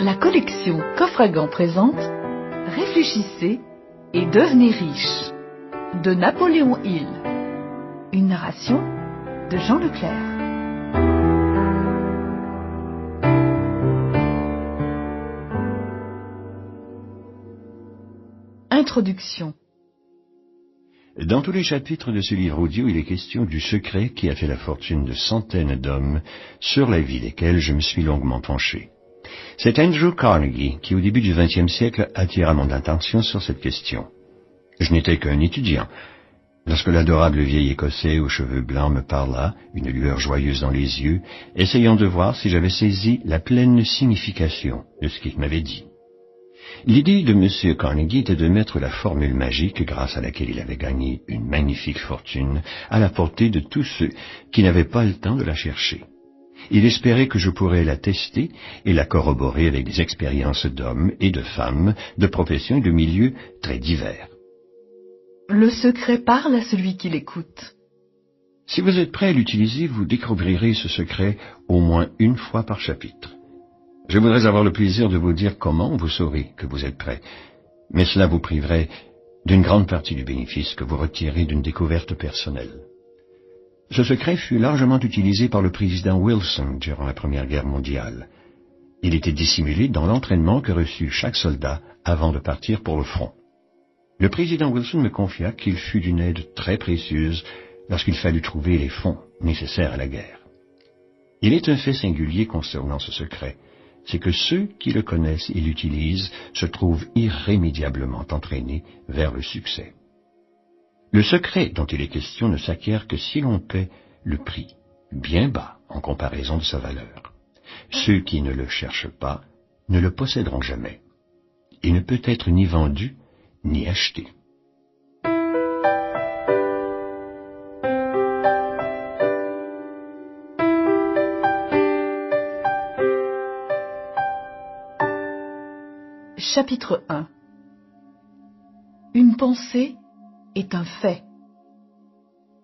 La collection Coffre à Gants présente Réfléchissez et devenez riche de Napoléon Hill. Une narration de Jean Leclerc. Introduction. Dans tous les chapitres de ce livre audio, il est question du secret qui a fait la fortune de centaines d'hommes, sur la vie desquels je me suis longuement penché. C'est Andrew Carnegie qui, au début du XXe siècle, attira mon attention sur cette question. Je n'étais qu'un étudiant. Lorsque l'adorable vieil Écossais aux cheveux blancs me parla, une lueur joyeuse dans les yeux, essayant de voir si j'avais saisi la pleine signification de ce qu'il m'avait dit. L'idée de M. Carnegie était de mettre la formule magique grâce à laquelle il avait gagné une magnifique fortune à la portée de tous ceux qui n'avaient pas le temps de la chercher. Il espérait que je pourrais la tester et la corroborer avec des expériences d'hommes et de femmes, de professions et de milieux très divers. Le secret parle à celui qui l'écoute. Si vous êtes prêt à l'utiliser, vous découvrirez ce secret au moins une fois par chapitre. Je voudrais avoir le plaisir de vous dire comment vous saurez que vous êtes prêt, mais cela vous priverait d'une grande partie du bénéfice que vous retirez d'une découverte personnelle. Ce secret fut largement utilisé par le président Wilson durant la Première Guerre mondiale. Il était dissimulé dans l'entraînement que reçut chaque soldat avant de partir pour le front. Le président Wilson me confia qu'il fut d'une aide très précieuse lorsqu'il fallut trouver les fonds nécessaires à la guerre. Il est un fait singulier concernant ce secret, c'est que ceux qui le connaissent et l'utilisent se trouvent irrémédiablement entraînés vers le succès. Le secret dont il est question ne s'acquiert que si l'on paie le prix, bien bas en comparaison de sa valeur. Ceux qui ne le cherchent pas ne le posséderont jamais. Il ne peut être ni vendu ni acheté. Chapitre 1. Une pensée est un fait.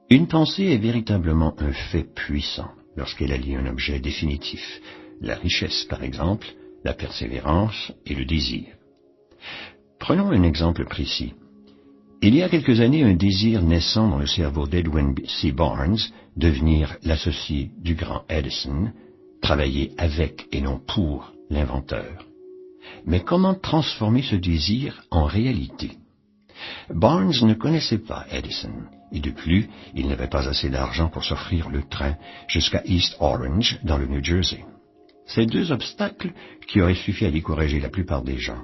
Une pensée est véritablement un fait puissant lorsqu'elle allie un objet définitif, la richesse par exemple, la persévérance et le désir. Prenons un exemple précis. Il y a quelques années, un désir naissant dans le cerveau d'Edwin C. Barnes, devenir l'associé du grand Edison, travailler avec et non pour l'inventeur. Mais comment transformer ce désir en réalité? Barnes ne connaissait pas Edison, et de plus, il n'avait pas assez d'argent pour s'offrir le train jusqu'à East Orange, dans le New Jersey. Ces deux obstacles qui auraient suffi à décourager la plupart des gens.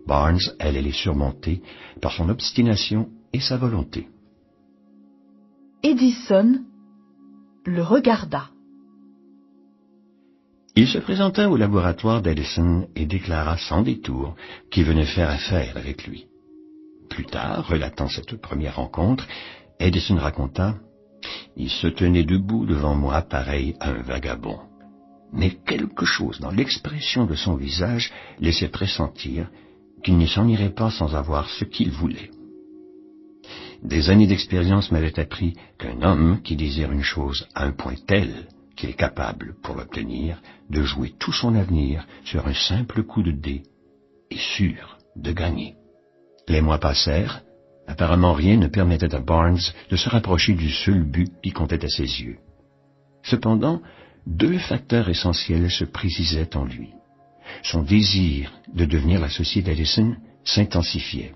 Barnes allait les surmonter par son obstination et sa volonté. Edison le regarda. Il se présenta au laboratoire d'Edison et déclara sans détour qu'il venait faire affaire avec lui. Plus tard, relatant cette première rencontre, Edison raconta « Il se tenait debout devant moi pareil à un vagabond. Mais quelque chose dans l'expression de son visage laissait pressentir qu'il ne s'en irait pas sans avoir ce qu'il voulait. Des années d'expérience m'avaient appris qu'un homme qui désire une chose à un point tel qu'il est capable, pour l'obtenir, de jouer tout son avenir sur un simple coup de dé, est sûr de gagner. Les mois passèrent, apparemment rien ne permettait à Barnes de se rapprocher du seul but qui comptait à ses yeux. Cependant, deux facteurs essentiels se précisaient en lui. Son désir de devenir l'associé d'Edison s'intensifiait.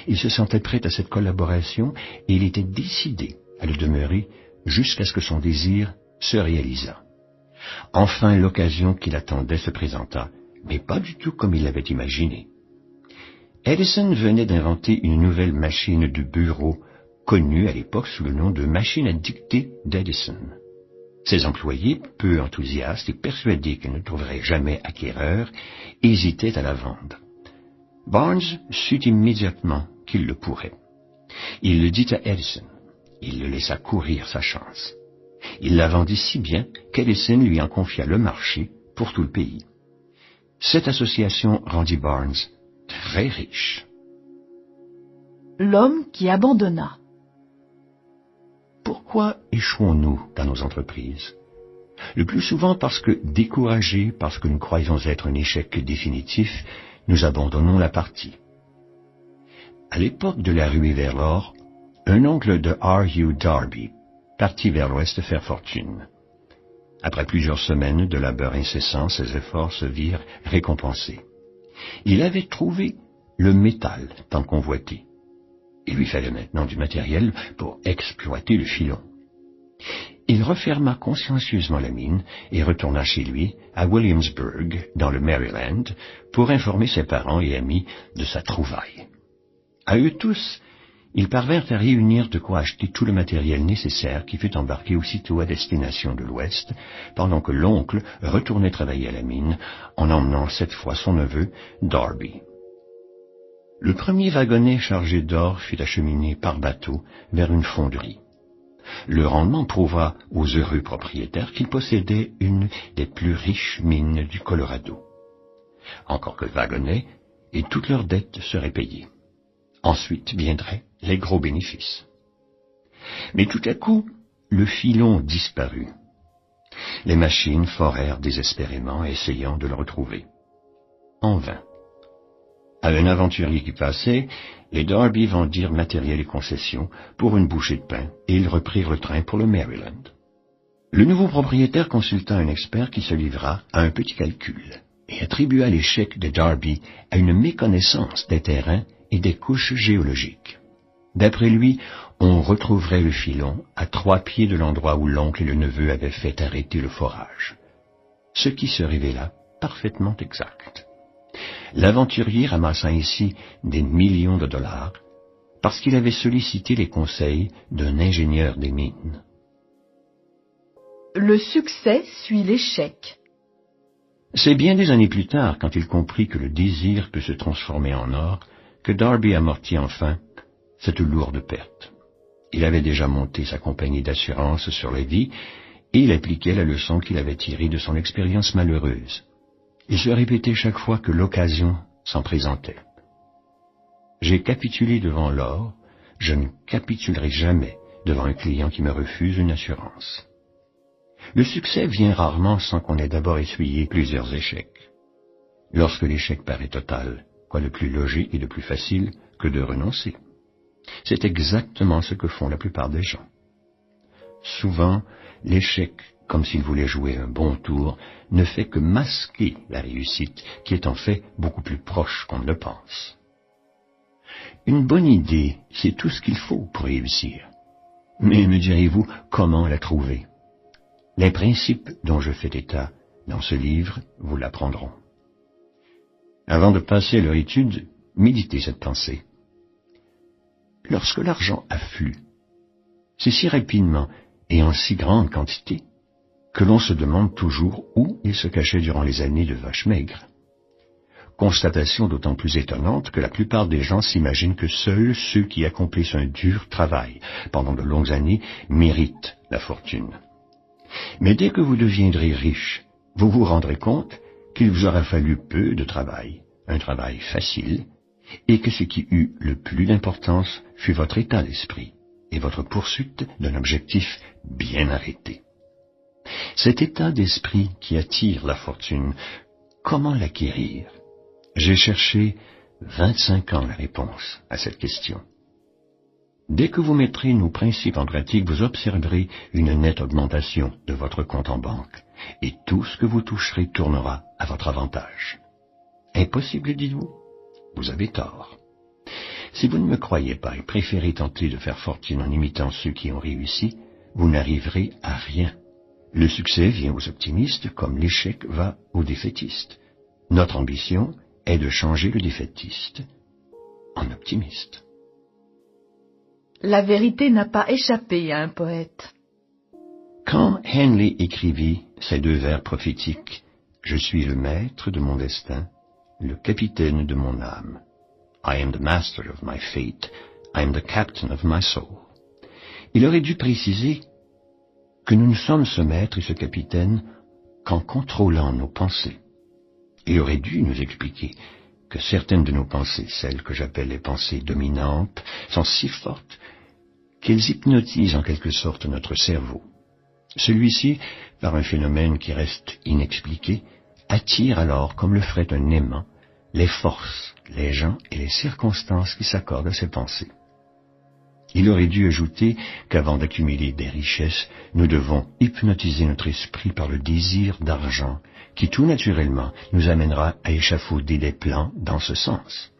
Il se sentait prêt à cette collaboration et il était décidé à le demeurer jusqu'à ce que son désir se réalisât. Enfin, l'occasion qu'il attendait se présenta, mais pas du tout comme il l'avait imaginé. Edison venait d'inventer une nouvelle machine de bureau, connue à l'époque sous le nom de machine à dicter d'Edison. Ses employés, peu enthousiastes et persuadés qu'ils ne trouveraient jamais acquéreur, hésitaient à la vendre. Barnes sut immédiatement qu'il le pourrait. Il le dit à Edison. Il le laissa courir sa chance. Il la vendit si bien qu'Edison lui en confia le marché pour tout le pays. Cette association rendit Barnes très riche. L'homme qui abandonna. Pourquoi échouons-nous dans nos entreprises? Le plus souvent parce que, découragés, parce que nous croyons être un échec définitif, nous abandonnons la partie. À l'époque de la ruée vers l'or, un oncle de R. Darby partit vers l'ouest faire fortune. Après plusieurs semaines de labeur incessant, ses efforts se virent récompensés. Il avait trouvé le métal tant convoité. Il lui fallait maintenant du matériel pour exploiter le filon. Il referma consciencieusement la mine et retourna chez lui, à Williamsburg, dans le Maryland, pour informer ses parents et amis de sa trouvaille. À eux tous, ils parvinrent à réunir de quoi acheter tout le matériel nécessaire qui fut embarqué aussitôt à destination de l'Ouest, pendant que l'oncle retournait travailler à la mine, en emmenant cette fois son neveu, Darby. Le premier wagonnet chargé d'or fut acheminé par bateau vers une fonderie. Le rendement prouva aux heureux propriétaires qu'ils possédaient une des plus riches mines du Colorado. Encore que le wagonnet et toutes leurs dettes seraient payées. Ensuite viendraient les gros bénéfices. Mais tout à coup, le filon disparut. Les machines forèrent désespérément, essayant de le retrouver. En vain. À un aventurier qui passait, les Darby vendirent matériel et concessions pour une bouchée de pain, et ils reprirent le train pour le Maryland. Le nouveau propriétaire consulta un expert qui se livra à un petit calcul, et attribua l'échec des Darby à une méconnaissance des terrains et des couches géologiques. D'après lui, on retrouverait le filon à 3 pieds de l'endroit où l'oncle et le neveu avaient fait arrêter le forage. Ce qui se révéla parfaitement exact. L'aventurier ramassa ainsi des millions de dollars parce qu'il avait sollicité les conseils d'un ingénieur des mines. Le succès suit l'échec. C'est bien des années plus tard, quand il comprit que le désir peut se transformer en or, que Darby amortit enfin cette lourde perte. Il avait déjà monté sa compagnie d'assurance sur la vie et il appliquait la leçon qu'il avait tirée de son expérience malheureuse. Il se répétait chaque fois que l'occasion s'en présentait. J'ai capitulé devant l'or, je ne capitulerai jamais devant un client qui me refuse une assurance. Le succès vient rarement sans qu'on ait d'abord essuyé plusieurs échecs. Lorsque l'échec paraît total, quoi de plus logique et de plus facile que de renoncer? C'est exactement ce que font la plupart des gens. Souvent, l'échec, comme s'il voulait jouer un bon tour, ne fait que masquer la réussite, qui est en fait beaucoup plus proche qu'on ne le pense. Une bonne idée, c'est tout ce qu'il faut pour réussir. Mais me direz-vous comment la trouver? Les principes dont je fais état dans ce livre vous l'apprendront. Avant de passer à leur étude, méditez cette pensée. Lorsque l'argent afflue, c'est si rapidement et en si grande quantité que l'on se demande toujours où il se cachait durant les années de vaches maigres. Constatation d'autant plus étonnante que la plupart des gens s'imaginent que seuls ceux qui accomplissent un dur travail pendant de longues années méritent la fortune. Mais dès que vous deviendrez riche, vous vous rendrez compte qu'il vous aura fallu peu de travail, un travail facile, et que ce qui eut le plus d'importance fut votre état d'esprit et votre poursuite d'un objectif bien arrêté. Cet état d'esprit qui attire la fortune, comment l'acquérir? J'ai cherché 25 ans la réponse à cette question. Dès que vous mettrez nos principes en pratique, vous observerez une nette augmentation de votre compte en banque, et tout ce que vous toucherez tournera à votre avantage. Impossible, dites-vous? Vous avez tort. Si vous ne me croyez pas et préférez tenter de faire fortune en imitant ceux qui ont réussi, vous n'arriverez à rien. Le succès vient aux optimistes comme l'échec va aux défaitistes. Notre ambition est de changer le défaitiste en optimiste. La vérité n'a pas échappé à un poète. Quand Henley écrivit ces 2 vers prophétiques, « Je suis le maître de mon destin, le capitaine de mon âme. I am the master of my fate, I am the captain of my soul. » Il aurait dû préciser que nous ne sommes ce maître et ce capitaine qu'en contrôlant nos pensées. Il aurait dû nous expliquer que certaines de nos pensées, celles que j'appelle les pensées dominantes, sont si fortes qu'elles hypnotisent en quelque sorte notre cerveau. Celui-ci par un phénomène qui reste inexpliqué, attire alors, comme le ferait un aimant, les forces, les gens et les circonstances qui s'accordent à ses pensées. Il aurait dû ajouter qu'avant d'accumuler des richesses, nous devons hypnotiser notre esprit par le désir d'argent, qui tout naturellement nous amènera à échafauder des plans dans ce sens.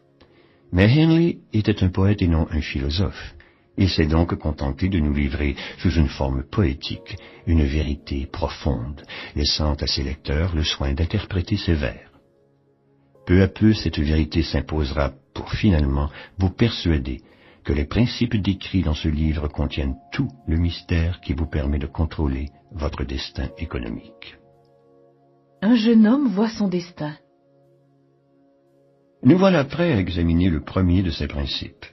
Mais Henley était un poète et non un philosophe. Il s'est donc contenté de nous livrer sous une forme poétique une vérité profonde, laissant à ses lecteurs le soin d'interpréter ses vers. Peu à peu, cette vérité s'imposera pour finalement vous persuader que les principes décrits dans ce livre contiennent tout le mystère qui vous permet de contrôler votre destin économique. Un jeune homme voit son destin. Nous voilà prêts à examiner le premier de ces principes.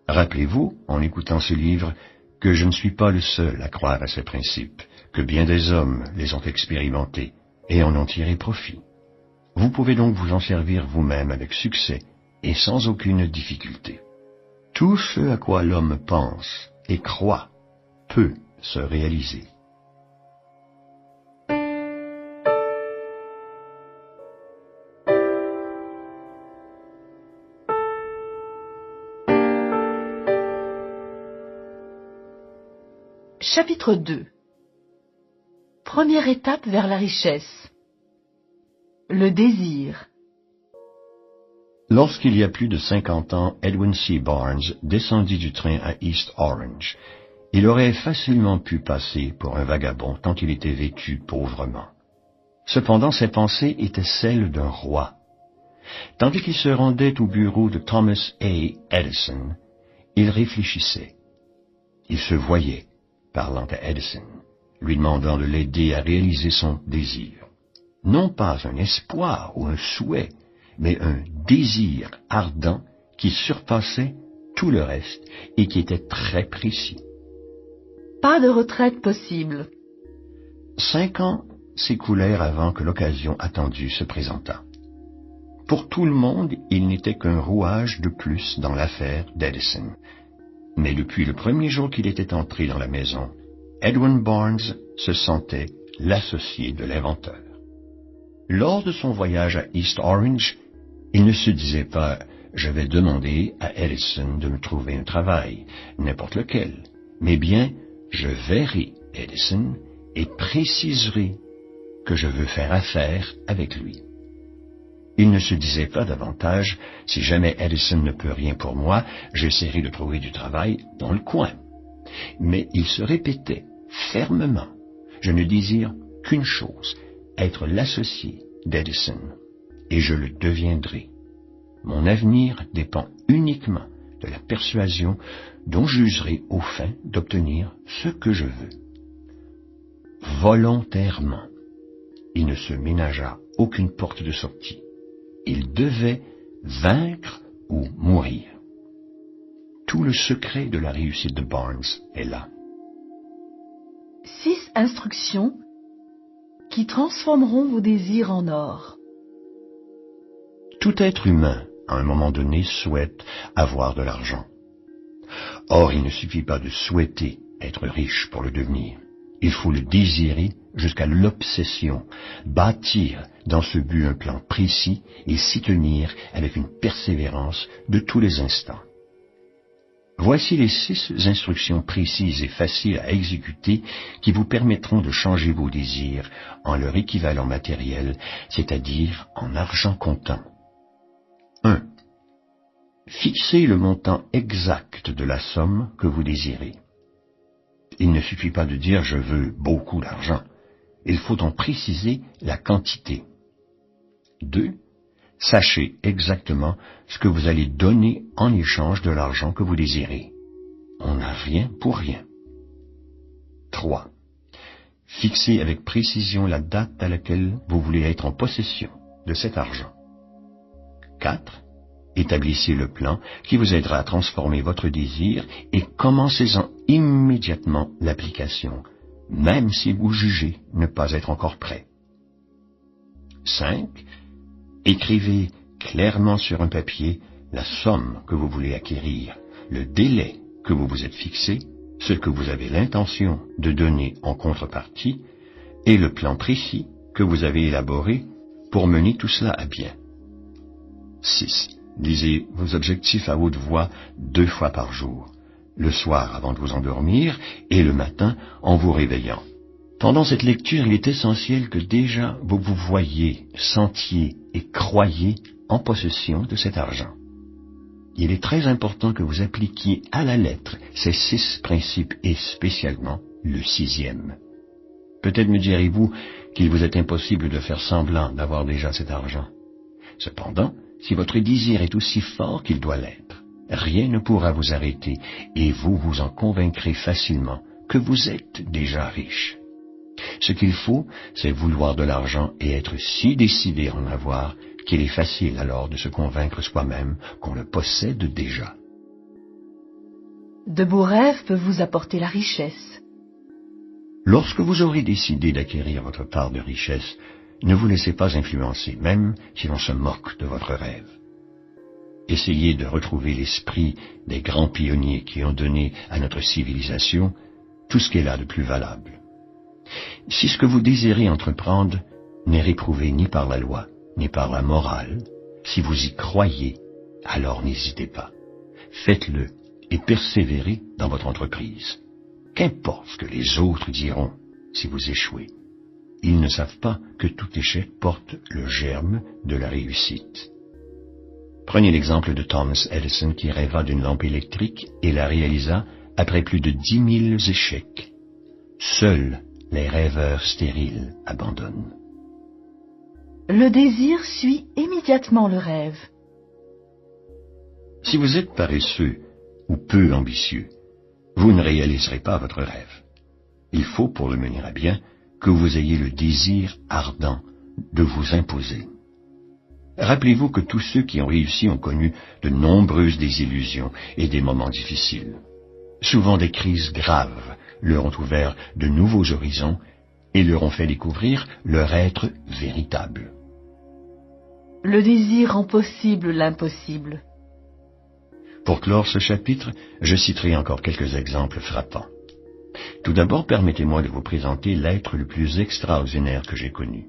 Rappelez-vous, en écoutant ce livre, que je ne suis pas le seul à croire à ces principes, que bien des hommes les ont expérimentés et en ont tiré profit. Vous pouvez donc vous en servir vous-même avec succès et sans aucune difficulté. Tout ce à quoi l'homme pense et croit peut se réaliser. Chapitre 2. Première étape vers la richesse. Le désir. Lorsqu'il y a plus de 50 ans, Edwin C. Barnes descendit du train à East Orange. Il aurait facilement pu passer pour un vagabond tant il était vêtu pauvrement. Cependant, ses pensées étaient celles d'un roi. Tandis qu'il se rendait au bureau de Thomas A. Edison, il réfléchissait. Il se voyait parlant à Edison, lui demandant de l'aider à réaliser son désir. Non pas un espoir ou un souhait, mais un désir ardent qui surpassait tout le reste et qui était très précis. Pas de retraite possible. 5 ans s'écoulèrent avant que l'occasion attendue se présentât. Pour tout le monde, il n'était qu'un rouage de plus dans l'affaire d'Edison. Mais depuis le premier jour qu'il était entré dans la maison, Edwin Barnes se sentait l'associé de l'inventeur. Lors de son voyage à East Orange, il ne se disait pas « je vais demander à Edison de me trouver un travail, n'importe lequel », mais bien « je verrai Edison et préciserai que je veux faire affaire avec lui ». Il ne se disait pas davantage « si jamais Edison ne peut rien pour moi, j'essaierai de trouver du travail dans le coin ». Mais il se répétait fermement « je ne désire qu'une chose, être l'associé d'Edison, et je le deviendrai. Mon avenir dépend uniquement de la persuasion dont j'userai aux fins d'obtenir ce que je veux. » Volontairement, il ne se ménagea aucune porte de sortie. Il devait vaincre ou mourir. Tout le secret de la réussite de Barnes est là. 6 instructions qui transformeront vos désirs en or. Tout être humain, à un moment donné, souhaite avoir de l'argent. Or, il ne suffit pas de souhaiter être riche pour le devenir. Il faut le désirer jusqu'à l'obsession, bâtir dans ce but un plan précis et s'y tenir avec une persévérance de tous les instants. Voici les 6 instructions précises et faciles à exécuter qui vous permettront de changer vos désirs en leur équivalent matériel, c'est-à-dire en argent comptant. 1. Fixez le montant exact de la somme que vous désirez. Il ne suffit pas de dire « je veux beaucoup d'argent ». Il faut en préciser la quantité. 2. Sachez exactement ce que vous allez donner en échange de l'argent que vous désirez. On n'a rien pour rien. 3. Fixez avec précision la date à laquelle vous voulez être en possession de cet argent. 4. Établissez le plan qui vous aidera à transformer votre désir et commencez-en immédiatement l'application, même si vous jugez ne pas être encore prêt. 5. Écrivez clairement sur un papier la somme que vous voulez acquérir, le délai que vous vous êtes fixé, ce que vous avez l'intention de donner en contrepartie, et le plan précis que vous avez élaboré pour mener tout cela à bien. 6. Lisez vos objectifs à haute voix 2 fois par jour, le soir avant de vous endormir et le matin en vous réveillant. Pendant cette lecture, il est essentiel que déjà vous vous voyiez, sentiez et croyiez en possession de cet argent. Il est très important que vous appliquiez à la lettre ces 6 principes et spécialement le 6e. Peut-être me direz-vous qu'il vous est impossible de faire semblant d'avoir déjà cet argent. Cependant, si votre désir est aussi fort qu'il doit l'être, rien ne pourra vous arrêter et vous vous en convaincrez facilement que vous êtes déjà riche. Ce qu'il faut, c'est vouloir de l'argent et être si décidé à en avoir qu'il est facile alors de se convaincre soi-même qu'on le possède déjà. De beaux rêves peuvent vous apporter la richesse. Lorsque vous aurez décidé d'acquérir votre part de richesse, ne vous laissez pas influencer, même si l'on se moque de votre rêve. Essayez de retrouver l'esprit des grands pionniers qui ont donné à notre civilisation tout ce qu'elle a de plus valable. Si ce que vous désirez entreprendre n'est réprouvé ni par la loi, ni par la morale, si vous y croyez, alors n'hésitez pas. Faites-le et persévérez dans votre entreprise. Qu'importe ce que les autres diront si vous échouez. Ils ne savent pas que tout échec porte le germe de la réussite. Prenez l'exemple de Thomas Edison qui rêva d'une lampe électrique et la réalisa après plus de 10 000 échecs. Seuls les rêveurs stériles abandonnent. Le désir suit immédiatement le rêve. Si vous êtes paresseux ou peu ambitieux, vous ne réaliserez pas votre rêve. Il faut, pour le mener à bien, que vous ayez le désir ardent de vous imposer. Rappelez-vous que tous ceux qui ont réussi ont connu de nombreuses désillusions et des moments difficiles. Souvent des crises graves leur ont ouvert de nouveaux horizons et leur ont fait découvrir leur être véritable. Le désir rend possible l'impossible. Pour clore ce chapitre, je citerai encore quelques exemples frappants. Tout d'abord, permettez-moi de vous présenter l'être le plus extraordinaire que j'ai connu.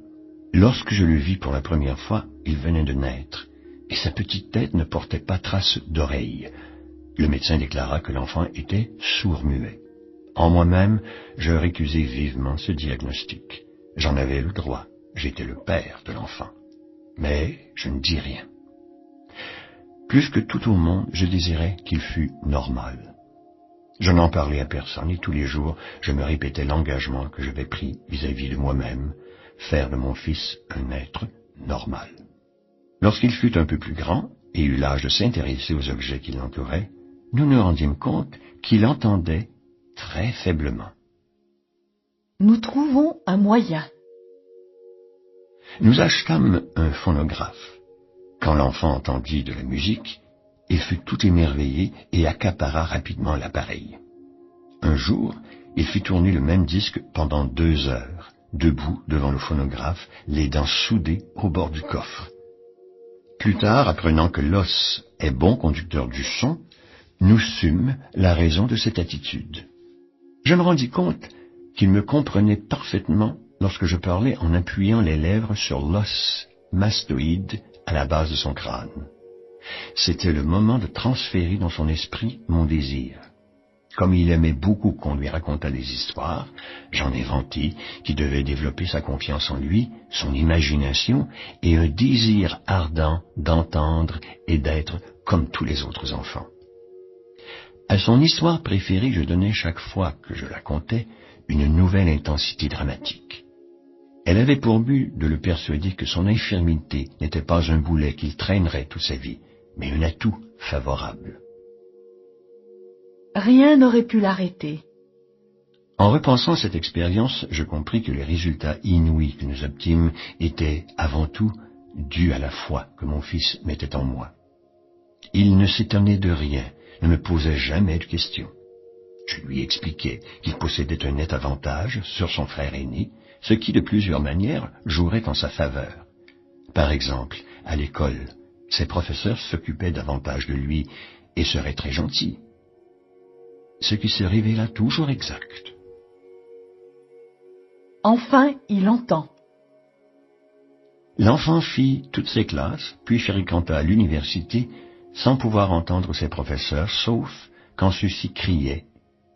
Lorsque je le vis pour la première fois, il venait de naître, et sa petite tête ne portait pas trace d'oreille. Le médecin déclara que l'enfant était sourd-muet. En moi-même, je récusai vivement ce diagnostic. J'en avais le droit, j'étais le père de l'enfant. Mais je ne dis rien. Plus que tout au monde, je désirais qu'il fût normal. Je n'en parlais à personne et tous les jours, je me répétais l'engagement que j'avais pris vis-à-vis de moi-même, faire de mon fils un être normal. Lorsqu'il fut un peu plus grand et eut l'âge de s'intéresser aux objets qui l'entouraient, nous nous rendîmes compte qu'il entendait très faiblement. Nous trouvons un moyen. Nous achetâmes un phonographe. Quand l'enfant entendit de la musique, il fut tout émerveillé et accapara rapidement l'appareil. Un jour, il fit tourner le même disque pendant 2 heures, debout devant le phonographe, les dents soudées au bord du coffre. Plus tard, apprenant que l'os est bon conducteur du son, nous sûmes la raison de cette attitude. Je me rendis compte qu'il me comprenait parfaitement lorsque je parlais en appuyant les lèvres sur l'os mastoïde à la base de son crâne. C'était le moment de transférer dans son esprit mon désir. Comme il aimait beaucoup qu'on lui racontât des histoires, j'en inventai qui devait développer sa confiance en lui, son imagination et un désir ardent d'entendre et d'être comme tous les autres enfants. À son histoire préférée, je donnais chaque fois que je la contais une nouvelle intensité dramatique. Elle avait pour but de le persuader que son infirmité n'était pas un boulet qu'il traînerait toute sa vie, mais un atout favorable. Rien n'aurait pu l'arrêter. En repensant cette expérience, je compris que les résultats inouïs que nous obtîmes étaient, avant tout, dus à la foi que mon fils mettait en moi. Il ne s'étonnait de rien, ne me posait jamais de questions. Je lui expliquais qu'il possédait un net avantage sur son frère aîné, ce qui, de plusieurs manières, jouerait en sa faveur. Par exemple, à l'école, ses professeurs s'occupaient davantage de lui et seraient très gentils. Ce qui se révéla toujours exact. Enfin, il entend. L'enfant fit toutes ses classes, puis fréquenta l'université sans pouvoir entendre ses professeurs, sauf quand ceux-ci criaient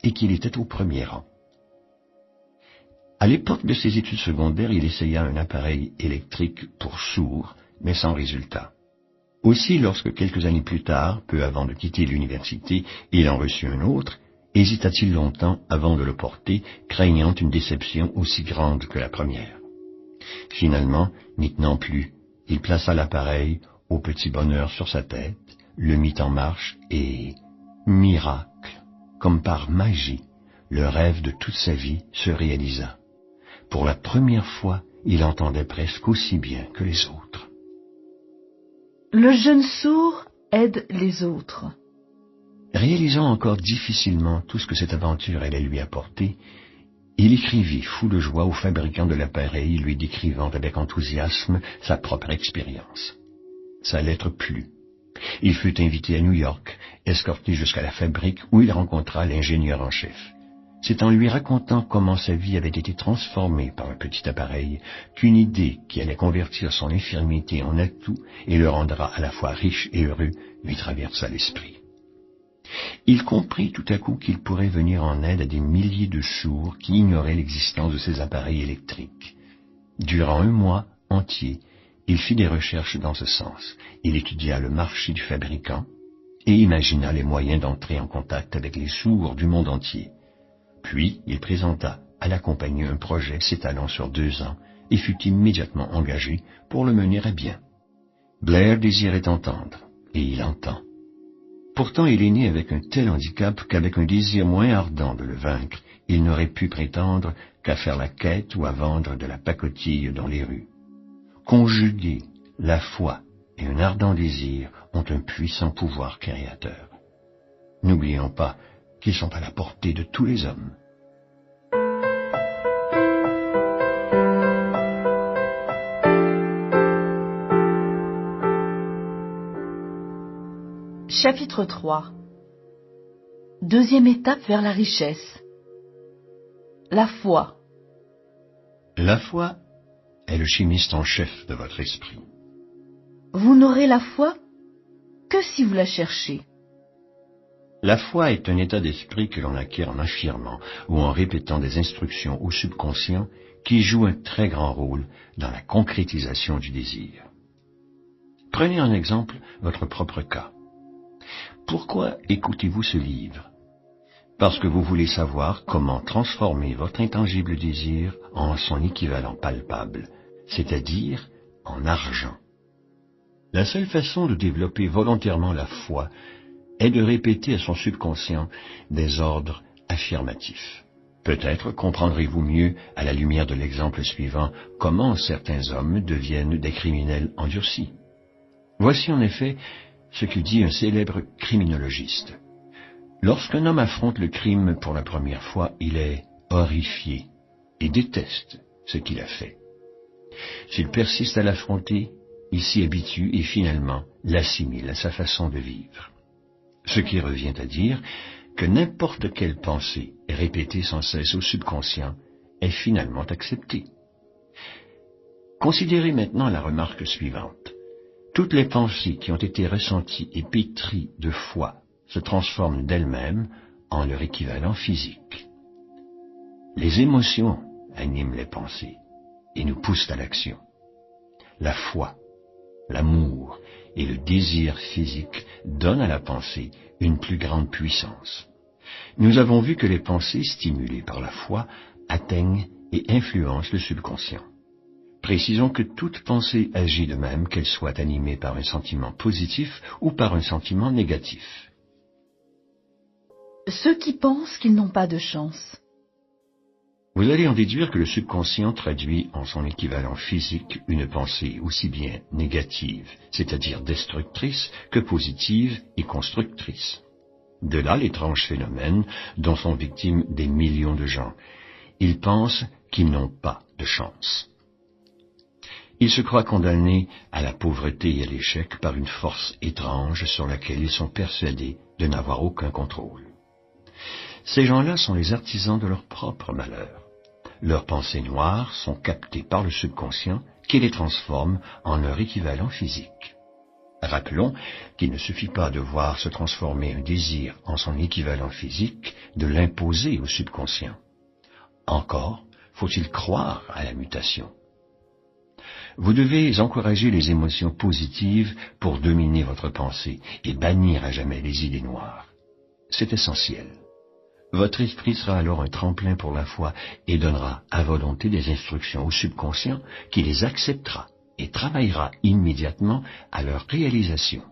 et qu'il était au premier rang. À l'époque de ses études secondaires, il essaya un appareil électrique pour sourds, mais sans résultat. Aussi, lorsque quelques années plus tard, peu avant de quitter l'université, il en reçut un autre, hésita-t-il longtemps avant de le porter, craignant une déception aussi grande que la première. Finalement, n'y tenant plus, il plaça l'appareil au petit bonheur sur sa tête, le mit en marche et, miracle, comme par magie, le rêve de toute sa vie se réalisa. Pour la première fois, il entendait presque aussi bien que les autres. Le jeune sourd aide les autres. Réalisant encore difficilement tout ce que cette aventure allait lui apporter, il écrivit fou de joie au fabricant de l'appareil, lui décrivant avec enthousiasme sa propre expérience. Sa lettre plut. Il fut invité à New York, escorté jusqu'à la fabrique où il rencontra l'ingénieur en chef. C'est en lui racontant comment sa vie avait été transformée par un petit appareil qu'une idée qui allait convertir son infirmité en atout et le rendra à la fois riche et heureux lui traversa l'esprit. Il comprit tout à coup qu'il pourrait venir en aide à des milliers de sourds qui ignoraient l'existence de ces appareils électriques. Durant un mois entier, il fit des recherches dans ce sens. Il étudia le marché du fabricant et imagina les moyens d'entrer en contact avec les sourds du monde entier. Puis, il présenta à la compagnie un projet s'étalant sur 2 ans et fut immédiatement engagé pour le mener à bien. Blair désirait entendre, et il entend. Pourtant, il est né avec un tel handicap qu'avec un désir moins ardent de le vaincre, il n'aurait pu prétendre qu'à faire la quête ou à vendre de la pacotille dans les rues. Conjugués, la foi et un ardent désir ont un puissant pouvoir créateur. N'oublions pas qu'ils sont à la portée de tous les hommes. Chapitre 3. Deuxième étape vers la richesse. La foi. La foi est le chimiste en chef de votre esprit. Vous n'aurez la foi que si vous la cherchez. La foi est un état d'esprit que l'on acquiert en affirmant ou en répétant des instructions au subconscient qui jouent un très grand rôle dans la concrétisation du désir. Prenez en exemple votre propre cas. Pourquoi écoutez-vous ce livre? Parce que vous voulez savoir comment transformer votre intangible désir en son équivalent palpable, c'est-à-dire en argent. La seule façon de développer volontairement la foi est de répéter à son subconscient des ordres affirmatifs. Peut-être comprendrez-vous mieux, à la lumière de l'exemple suivant, comment certains hommes deviennent des criminels endurcis. Voici en effet ce que dit un célèbre criminologiste. Lorsqu'un homme affronte le crime pour la première fois, il est horrifié et déteste ce qu'il a fait. S'il persiste à l'affronter, il s'y habitue et finalement l'assimile à sa façon de vivre. Ce qui revient à dire que n'importe quelle pensée répétée sans cesse au subconscient est finalement acceptée. Considérez maintenant la remarque suivante. Toutes les pensées qui ont été ressenties et pétries de foi se transforment d'elles-mêmes en leur équivalent physique. Les émotions animent les pensées et nous poussent à l'action. La foi, l'amour et le désir physique donnent à la pensée une plus grande puissance. Nous avons vu que les pensées stimulées par la foi atteignent et influencent le subconscient. Précisons que toute pensée agit de même qu'elle soit animée par un sentiment positif ou par un sentiment négatif. Ceux qui pensent qu'ils n'ont pas de chance. Vous allez en déduire que le subconscient traduit en son équivalent physique une pensée aussi bien négative, c'est-à-dire destructrice, que positive et constructrice. De là l'étrange phénomène dont sont victimes des millions de gens. Ils pensent qu'ils n'ont pas de chance. Ils se croient condamnés à la pauvreté et à l'échec par une force étrange sur laquelle ils sont persuadés de n'avoir aucun contrôle. Ces gens-là sont les artisans de leur propre malheur. leurs pensées noires sont captées par le subconscient qui les transforme en leur équivalent physique. Rappelons qu'il ne suffit pas de voir se transformer un désir en son équivalent physique, de l'imposer au subconscient. Encore faut-il croire à la mutation. Vous devez encourager les émotions positives pour dominer votre pensée et bannir à jamais les idées noires. C'est essentiel. Votre esprit sera alors un tremplin pour la foi et donnera à volonté des instructions au subconscient qui les acceptera et travaillera immédiatement à leur réalisation.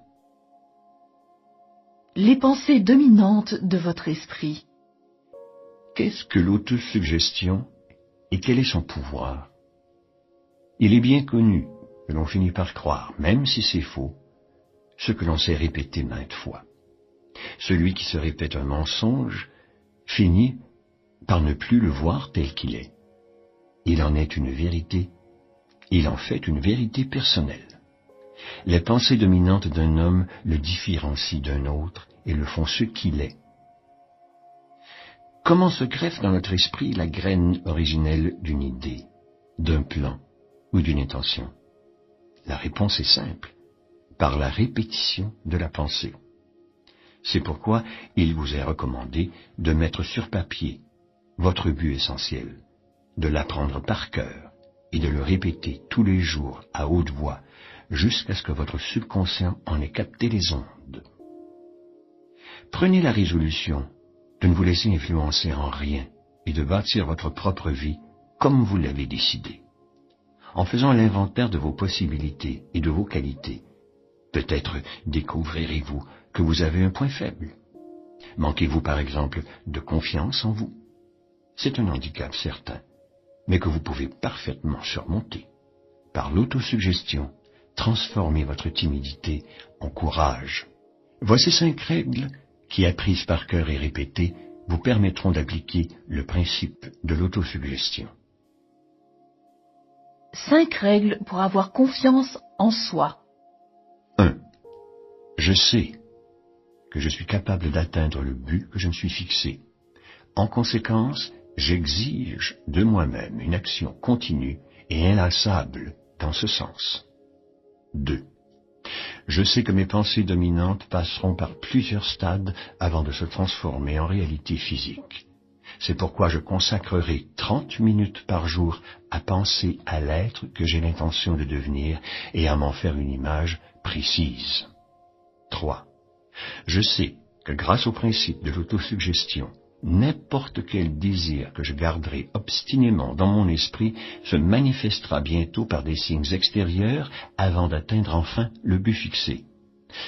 Les pensées dominantes de votre esprit. Qu'est-ce que l'autosuggestion et quel est son pouvoir? Il est bien connu que l'on finit par croire, même si c'est faux, ce que l'on s'est répété maintes fois. Celui qui se répète un mensonge finit par ne plus le voir tel qu'il est. Il en est une vérité, il en fait une vérité personnelle. Les pensées dominantes d'un homme le différencient d'un autre et le font ce qu'il est. Comment se greffe dans notre esprit la graine originelle d'une idée, d'un plan ou d'une intention? La réponse est simple, par la répétition de la pensée. C'est pourquoi il vous est recommandé de mettre sur papier votre but essentiel, de l'apprendre par cœur et de le répéter tous les jours à haute voix jusqu'à ce que votre subconscient en ait capté les ondes. Prenez la résolution de ne vous laisser influencer en rien et de bâtir votre propre vie comme vous l'avez décidé. En faisant l'inventaire de vos possibilités et de vos qualités, peut-être découvrirez-vous que vous avez un point faible. Manquez-vous par exemple de confiance en vous? C'est un handicap certain, mais que vous pouvez parfaitement surmonter. Par l'autosuggestion, transformez votre timidité en courage. Voici 5 règles qui, apprises par cœur et répétées, vous permettront d'appliquer le principe de l'autosuggestion. 5 règles pour avoir confiance en soi. 1. Je sais que je suis capable d'atteindre le but que je me suis fixé. En conséquence, j'exige de moi-même une action continue et inlassable dans ce sens. 2. Je sais que mes pensées dominantes passeront par plusieurs stades avant de se transformer en réalité physique. C'est pourquoi je consacrerai 30 minutes par jour à penser à l'être que j'ai l'intention de devenir et à m'en faire une image précise. 3. Je sais que grâce au principe de l'autosuggestion, n'importe quel désir que je garderai obstinément dans mon esprit se manifestera bientôt par des signes extérieurs avant d'atteindre enfin le but fixé.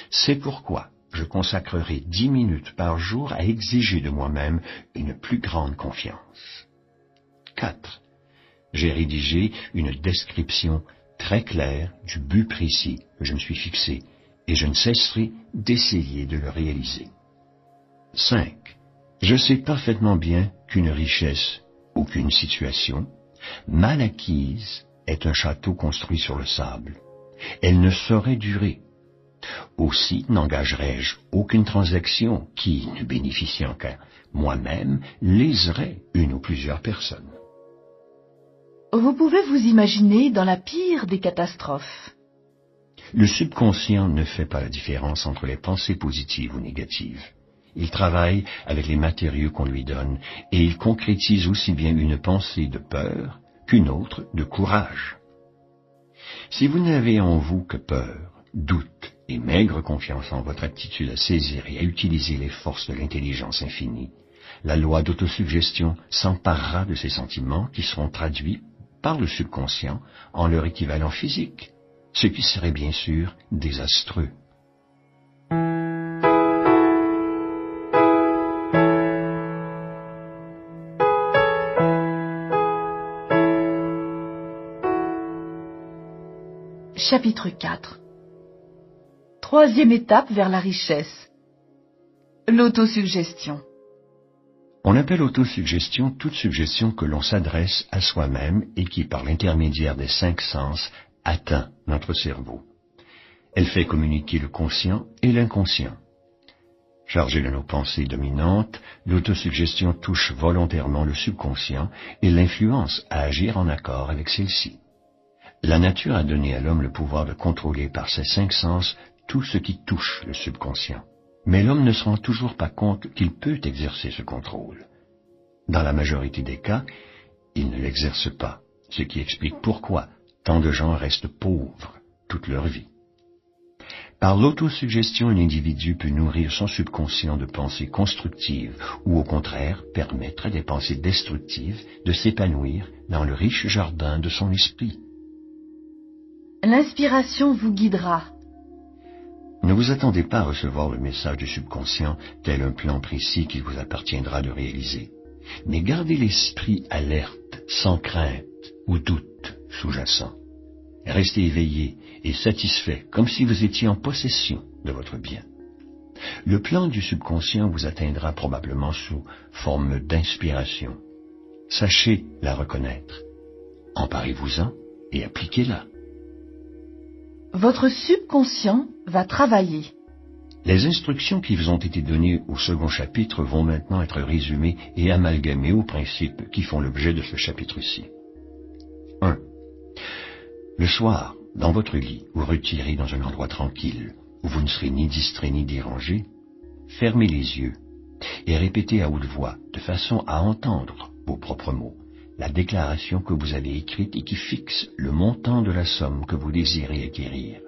C'est pourquoi je consacrerai 10 minutes par jour à exiger de moi-même une plus grande confiance. 4. J'ai rédigé une description très claire du but précis que je me suis fixé et je ne cesserai d'essayer de le réaliser. 5. Je sais parfaitement bien qu'une richesse ou qu'une situation mal acquise est un château construit sur le sable. Elle ne saurait durer. Aussi n'engagerai-je aucune transaction qui, ne bénéficiant qu'à moi-même, léserait une ou plusieurs personnes. Vous pouvez vous imaginer dans la pire des catastrophes. Le subconscient ne fait pas la différence entre les pensées positives ou négatives. Il travaille avec les matériaux qu'on lui donne et il concrétise aussi bien une pensée de peur qu'une autre de courage. Si vous n'avez en vous que peur, doute et maigre confiance en votre aptitude à saisir et à utiliser les forces de l'intelligence infinie, la loi d'autosuggestion s'emparera de ces sentiments qui seront traduits par le subconscient en leur équivalent physique, ce qui serait bien sûr désastreux. Chapitre 4. Troisième étape vers la richesse. L'autosuggestion. On appelle autosuggestion toute suggestion que l'on s'adresse à soi-même et qui, par l'intermédiaire des 5 sens, atteint notre cerveau. Elle fait communiquer le conscient et l'inconscient. Chargé de nos pensées dominantes, l'autosuggestion touche volontairement le subconscient et l'influence à agir en accord avec celle-ci. La nature a donné à l'homme le pouvoir de contrôler par ses 5 sens tout ce qui touche le subconscient. Mais l'homme ne se rend toujours pas compte qu'il peut exercer ce contrôle. Dans la majorité des cas, il ne l'exerce pas, ce qui explique pourquoi tant de gens restent pauvres toute leur vie. Par l'autosuggestion, un individu peut nourrir son subconscient de pensées constructives ou au contraire permettre à des pensées destructives de s'épanouir dans le riche jardin de son esprit. L'inspiration vous guidera. Ne vous attendez pas à recevoir le message du subconscient tel un plan précis qu'il vous appartiendra de réaliser. Mais gardez l'esprit alerte, sans crainte ou doute sous-jacent. Restez éveillé et satisfait, comme si vous étiez en possession de votre bien. Le plan du subconscient vous atteindra probablement sous forme d'inspiration. Sachez la reconnaître. Emparez-vous-en et appliquez-la. Votre subconscient va travailler. Les instructions qui vous ont été données au second chapitre vont maintenant être résumées et amalgamées aux principes qui font l'objet de ce chapitre-ci. 1. Le soir, dans votre lit, vous retirez dans un endroit tranquille, où vous ne serez ni distrait ni dérangé, fermez les yeux et répétez à haute voix, de façon à entendre vos propres mots, la déclaration que vous avez écrite et qui fixe le montant de la somme que vous désirez acquérir,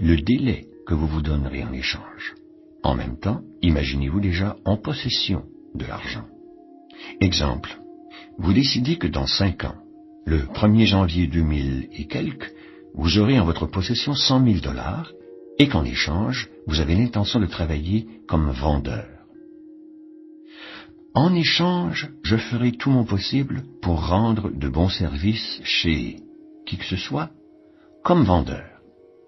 le délai que vous vous donnerez en échange. En même temps, imaginez-vous déjà en possession de l'argent. Exemple, vous décidez que dans 5 ans, le 1er janvier 2000 et quelques, vous aurez en votre possession 100 000 $ et qu'en échange, vous avez l'intention de travailler comme vendeur. En échange, je ferai tout mon possible pour rendre de bons services chez qui que ce soit, comme vendeur.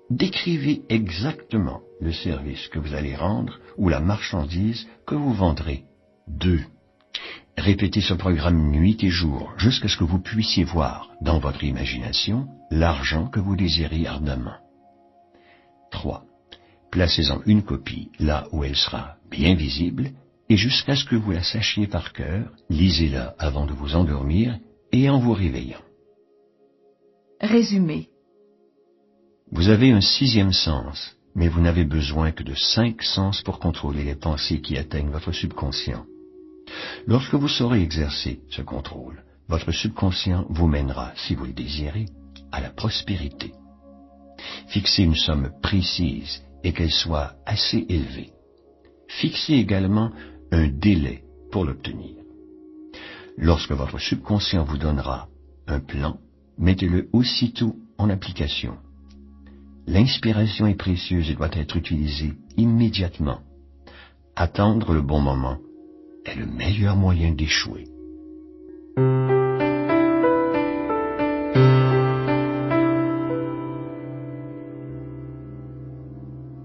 Décrivez exactement le service que vous allez rendre ou la marchandise que vous vendrez. 2. Répétez ce programme nuit et jour jusqu'à ce que vous puissiez voir dans votre imagination l'argent que vous désirez ardemment. 3. Placez-en une copie là où elle sera bien visible et jusqu'à ce que vous la sachiez par cœur, lisez-la avant de vous endormir et en vous réveillant. Résumé. Vous avez un 6e sens, mais vous n'avez besoin que de 5 sens pour contrôler les pensées qui atteignent votre subconscient. Lorsque vous saurez exercer ce contrôle, votre subconscient vous mènera, si vous le désirez, à la prospérité. Fixez une somme précise et qu'elle soit assez élevée. Fixez également un délai pour l'obtenir. Lorsque votre subconscient vous donnera un plan, mettez-le aussitôt en application. L'inspiration est précieuse et doit être utilisée immédiatement. Attendre le bon moment est le meilleur moyen d'échouer.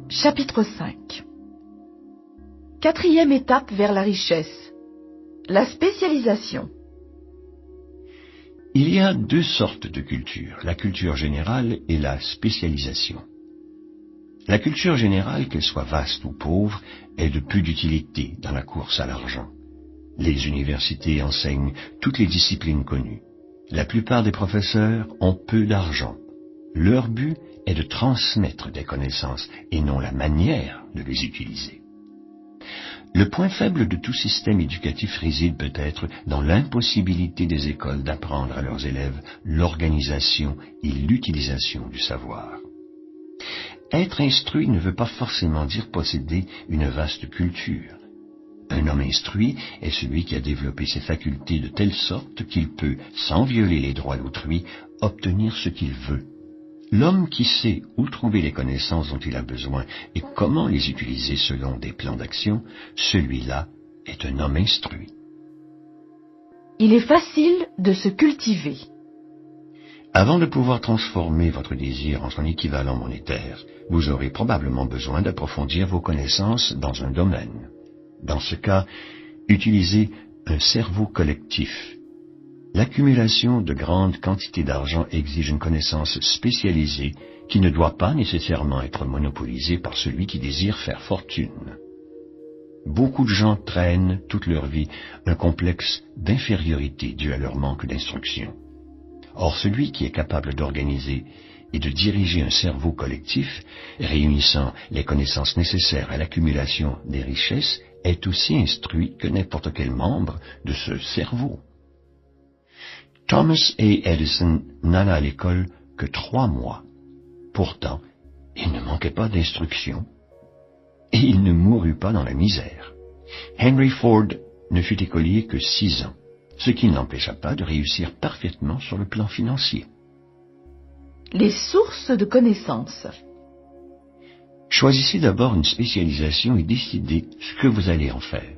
Chapitre 5. 4e étape vers la richesse. La spécialisation. Il y a 2 sortes de culture, la culture générale et la spécialisation. La culture générale, qu'elle soit vaste ou pauvre, est de peu d'utilité dans la course à l'argent. Les universités enseignent toutes les disciplines connues. La plupart des professeurs ont peu d'argent. Leur but est de transmettre des connaissances et non la manière de les utiliser. Le point faible de tout système éducatif réside peut-être dans l'impossibilité des écoles d'apprendre à leurs élèves l'organisation et l'utilisation du savoir. Être instruit ne veut pas forcément dire posséder une vaste culture. Un homme instruit est celui qui a développé ses facultés de telle sorte qu'il peut, sans violer les droits d'autrui, obtenir ce qu'il veut. L'homme qui sait où trouver les connaissances dont il a besoin et comment les utiliser selon des plans d'action, celui-là est un homme instruit. Il est facile de se cultiver. Avant de pouvoir transformer votre désir en son équivalent monétaire, vous aurez probablement besoin d'approfondir vos connaissances dans un domaine. Dans ce cas, utilisez un cerveau collectif. L'accumulation de grandes quantités d'argent exige une connaissance spécialisée qui ne doit pas nécessairement être monopolisée par celui qui désire faire fortune. Beaucoup de gens traînent toute leur vie un complexe d'infériorité dû à leur manque d'instruction. Or, celui qui est capable d'organiser et de diriger un cerveau collectif, réunissant les connaissances nécessaires à l'accumulation des richesses, est aussi instruit que n'importe quel membre de ce cerveau. Thomas A. Edison n'alla à l'école que 3 mois. Pourtant, il ne manquait pas d'instruction et il ne mourut pas dans la misère. Henry Ford ne fut écolier que 6 ans, ce qui ne l'empêcha pas de réussir parfaitement sur le plan financier. Les sources de connaissances. Choisissez d'abord une spécialisation et décidez ce que vous allez en faire.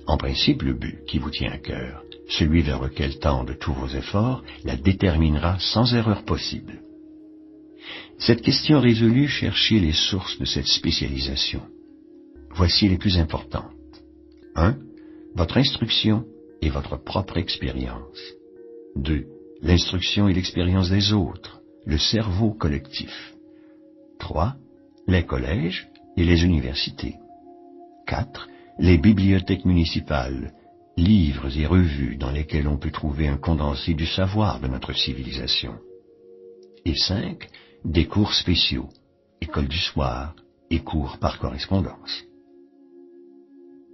En principe, le but qui vous tient à cœur, celui vers lequel tendent tous vos efforts, la déterminera sans erreur possible. Cette question résolue, cherchez les sources de cette spécialisation. Voici les plus importantes. 1. Votre instruction et votre propre expérience. 2. L'instruction et l'expérience des autres, le cerveau collectif. 3. Les collèges et les universités. 4. Les bibliothèques municipales, livres et revues dans lesquels on peut trouver un condensé du savoir de notre civilisation. Et 5. Des cours spéciaux, école du soir et cours par correspondance.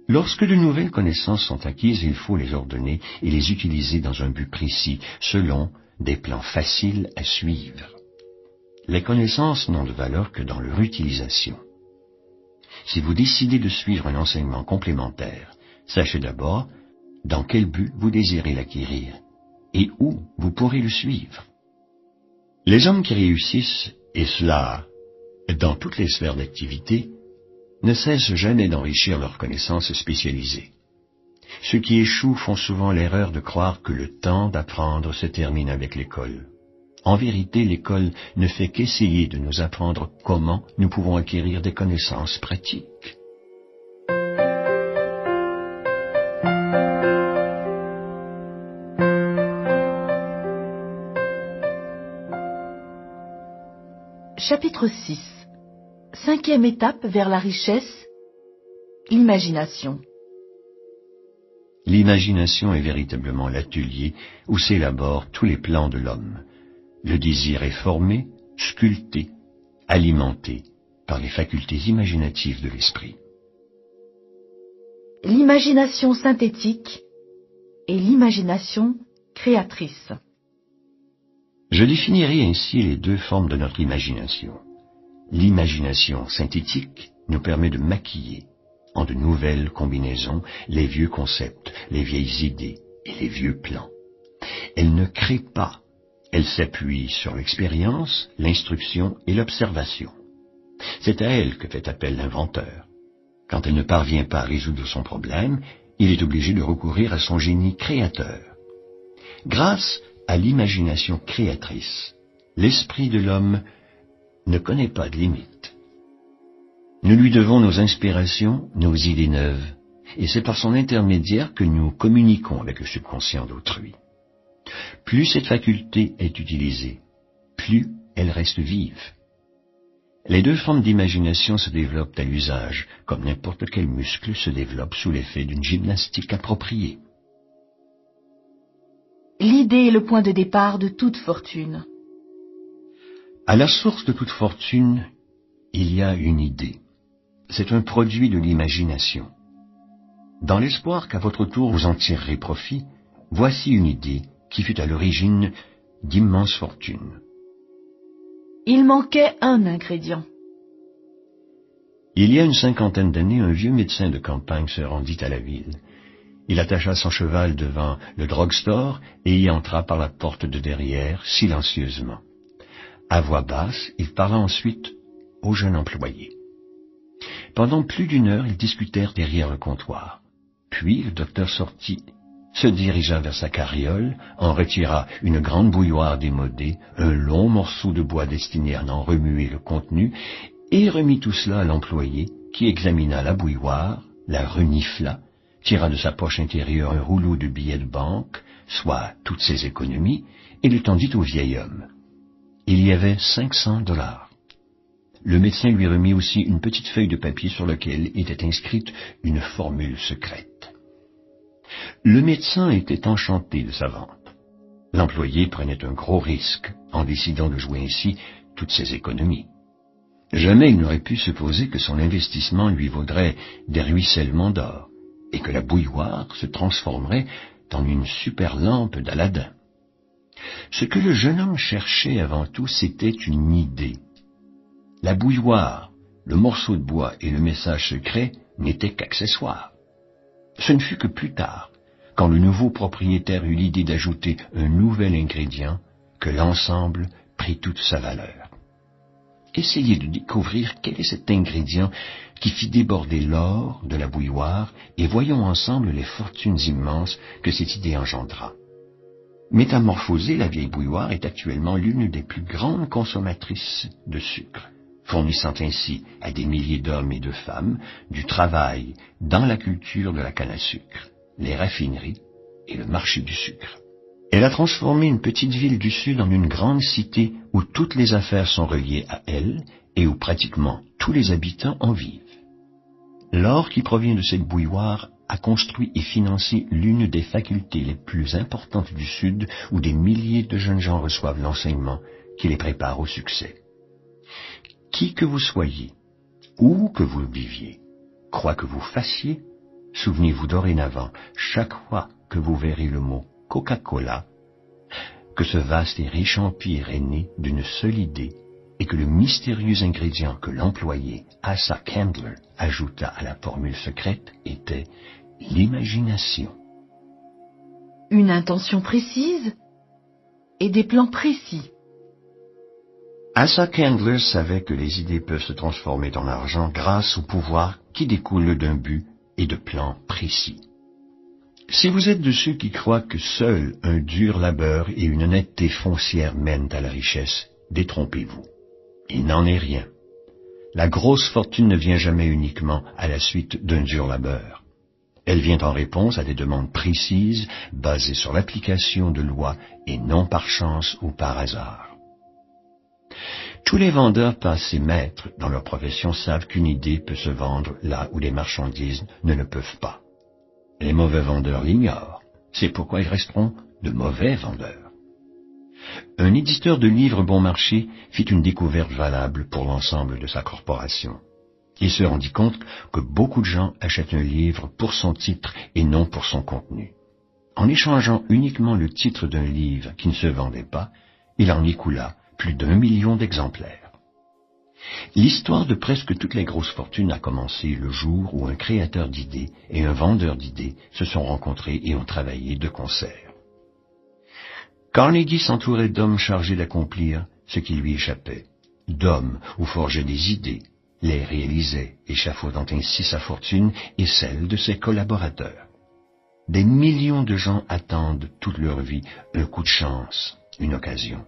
Lorsque de nouvelles connaissances sont acquises, il faut les ordonner et les utiliser dans un but précis, selon des plans faciles à suivre. Les connaissances n'ont de valeur que dans leur utilisation. Si vous décidez de suivre un enseignement complémentaire, sachez d'abord dans quel but vous désirez l'acquérir et où vous pourrez le suivre. Les hommes qui réussissent, et cela dans toutes les sphères d'activité, ne cessent jamais d'enrichir leurs connaissances spécialisées. Ceux qui échouent font souvent l'erreur de croire que le temps d'apprendre se termine avec l'école. En vérité, l'école ne fait qu'essayer de nous apprendre comment nous pouvons acquérir des connaissances pratiques. Chapitre 6. 5e étape vers la richesse, l'imagination. L'imagination est véritablement l'atelier où s'élaborent tous les plans de l'homme. Le désir est formé, sculpté, alimenté par les facultés imaginatives de l'esprit. L'imagination synthétique et l'imagination créatrice. Je définirai ainsi les 2 formes de notre imagination. L'imagination synthétique nous permet de maquiller, en de nouvelles combinaisons, les vieux concepts, les vieilles idées et les vieux plans. Elle ne crée pas, elle s'appuie sur l'expérience, l'instruction et l'observation. C'est à elle que fait appel l'inventeur. Quand elle ne parvient pas à résoudre son problème, il est obligé de recourir à son génie créateur. Grâce à l'imagination créatrice, l'esprit de l'homme ne connaît pas de limite. Nous lui devons nos inspirations, nos idées neuves, et c'est par son intermédiaire que nous communiquons avec le subconscient d'autrui. Plus cette faculté est utilisée, plus elle reste vive. Les 2 formes d'imagination se développent à l'usage, comme n'importe quel muscle se développe sous l'effet d'une gymnastique appropriée. L'idée est le point de départ de toute fortune. À la source de toute fortune, il y a une idée. C'est un produit de l'imagination. Dans l'espoir qu'à votre tour vous en tirerez profit, voici une idée qui fut à l'origine d'immenses fortunes. Il manquait un ingrédient. Il y a une 50aine d'années, un vieux médecin de campagne se rendit à la ville. Il attacha son cheval devant le drugstore et y entra par la porte de derrière, silencieusement. À voix basse, il parla ensuite au jeune employé. Pendant plus d'1 heure, ils discutèrent derrière le comptoir. Puis le docteur sortit, se dirigea vers sa carriole, en retira une grande bouilloire démodée, un long morceau de bois destiné à en remuer le contenu, et remit tout cela à l'employé, qui examina la bouilloire, la renifla, tira de sa poche intérieure un rouleau de billets de banque, soit toutes ses économies, et le tendit au vieil homme. Il y avait $500. Le médecin lui remit aussi une petite feuille de papier sur laquelle était inscrite une formule secrète. Le médecin était enchanté de sa vente. L'employé prenait un gros risque en décidant de jouer ainsi toutes ses économies. Jamais il n'aurait pu supposer que son investissement lui vaudrait des ruissellements d'or et que la bouilloire se transformerait en une super lampe d'Aladin. Ce que le jeune homme cherchait avant tout, c'était une idée. La bouilloire, le morceau de bois et le message secret n'étaient qu'accessoires. Ce ne fut que plus tard, quand le nouveau propriétaire eut l'idée d'ajouter un nouvel ingrédient, que l'ensemble prit toute sa valeur. Essayez de découvrir quel est cet ingrédient qui fit déborder l'or de la bouilloire et voyons ensemble les fortunes immenses que cette idée engendra. Métamorphosée, la vieille bouilloire est actuellement l'une des plus grandes consommatrices de sucre, fournissant ainsi à des milliers d'hommes et de femmes du travail dans la culture de la canne à sucre, les raffineries et le marché du sucre. Elle a transformé une petite ville du Sud en une grande cité où toutes les affaires sont reliées à elle et où pratiquement tous les habitants en vivent. L'or qui provient de cette bouilloire a construit et financé l'une des facultés les plus importantes du Sud où des milliers de jeunes gens reçoivent l'enseignement qui les prépare au succès. Qui que vous soyez, où que vous viviez, quoi que vous fassiez, souvenez-vous dorénavant, chaque fois que vous verrez le mot Coca-Cola, que ce vaste et riche empire est né d'une seule idée et que le mystérieux ingrédient que l'employé Asa Candler ajouta à la formule secrète était l'imagination. Une intention précise et des plans précis. Asa Candler savait que les idées peuvent se transformer en argent grâce au pouvoir qui découle d'un but et de plans précis. Si vous êtes de ceux qui croient que seul un dur labeur et une honnêteté foncière mènent à la richesse, détrompez-vous. Il n'en est rien. La grosse fortune ne vient jamais uniquement à la suite d'un dur labeur. Elle vient en réponse à des demandes précises, basées sur l'application de lois et non par chance ou par hasard. Tous les vendeurs passés maîtres dans leur profession savent qu'une idée peut se vendre là où les marchandises ne le peuvent pas. Les mauvais vendeurs l'ignorent, c'est pourquoi ils resteront de mauvais vendeurs. Un éditeur de livres bon marché fit une découverte valable pour l'ensemble de sa corporation. Il se rendit compte que beaucoup de gens achètent un livre pour son titre et non pour son contenu. En échangeant uniquement le titre d'un livre qui ne se vendait pas, il en écoula plus d'1 million d'exemplaires. L'histoire de presque toutes les grosses fortunes a commencé le jour où un créateur d'idées et un vendeur d'idées se sont rencontrés et ont travaillé de concert. Carnegie s'entourait d'hommes chargés d'accomplir ce qui lui échappait, d'hommes où forgeait des idées, les réalisait, échafaudant ainsi sa fortune et celle de ses collaborateurs. Des millions de gens attendent toute leur vie un coup de chance, une occasion.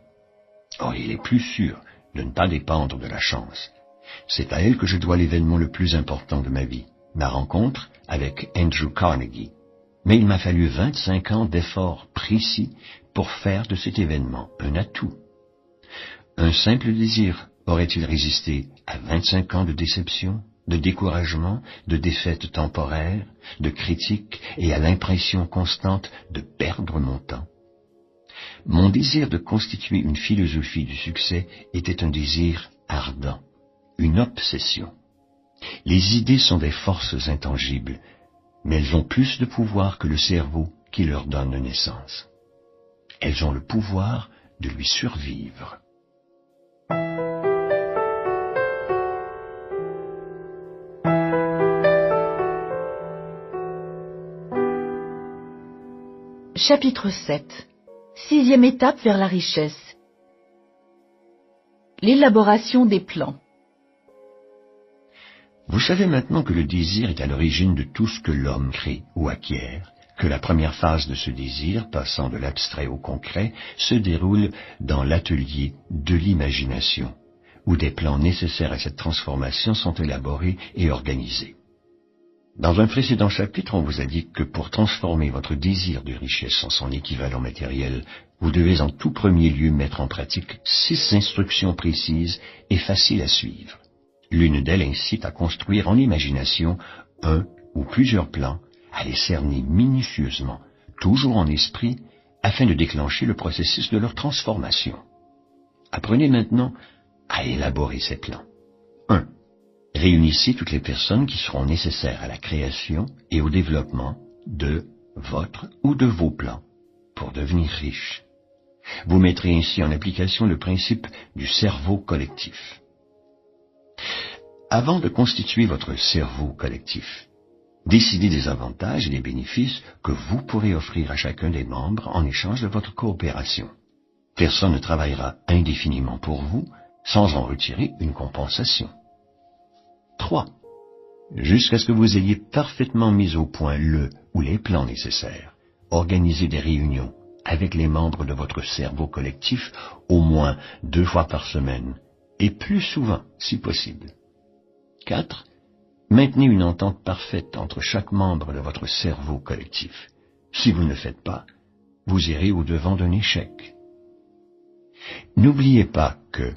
Or, il est plus sûr de ne pas dépendre de la chance. C'est à elle que je dois l'événement le plus important de ma vie, ma rencontre avec Andrew Carnegie. Mais il m'a fallu 25 ans d'efforts précis pour faire de cet événement un atout. Un simple désir aurait-il résisté à 25 ans de déception, de découragement, de défaites temporaires, de critiques et à l'impression constante de perdre mon temps? Mon désir de constituer une philosophie du succès était un désir ardent, une obsession. Les idées sont des forces intangibles, mais elles ont plus de pouvoir que le cerveau qui leur donne naissance. Elles ont le pouvoir de lui survivre. Chapitre 7. 6e étape vers la richesse. L'élaboration des plans. Vous savez maintenant que le désir est à l'origine de tout ce que l'homme crée ou acquiert, que la première phase de ce désir, passant de l'abstrait au concret, se déroule dans l'atelier de l'imagination, où des plans nécessaires à cette transformation sont élaborés et organisés. Dans un précédent chapitre, on vous a dit que pour transformer votre désir de richesse en son équivalent matériel, vous devez en tout premier lieu mettre en pratique 6 instructions précises et faciles à suivre. L'une d'elles incite à construire en imagination un ou plusieurs plans, à les cerner minutieusement, toujours en esprit, afin de déclencher le processus de leur transformation. Apprenez maintenant à élaborer ces plans. 1. Réunissez toutes les personnes qui seront nécessaires à la création et au développement de votre ou de vos plans pour devenir riche. Vous mettrez ainsi en application le principe du cerveau collectif. Avant de constituer votre cerveau collectif, décidez des avantages et des bénéfices que vous pourrez offrir à chacun des membres en échange de votre coopération. Personne ne travaillera indéfiniment pour vous sans en retirer une compensation. 3. Jusqu'à ce que vous ayez parfaitement mis au point le ou les plans nécessaires, organisez des réunions avec les membres de votre cerveau collectif au moins 2 fois par semaine, et plus souvent si possible. 4. Maintenez une entente parfaite entre chaque membre de votre cerveau collectif. Si vous ne le faites pas, vous irez au-devant d'un échec. N'oubliez pas que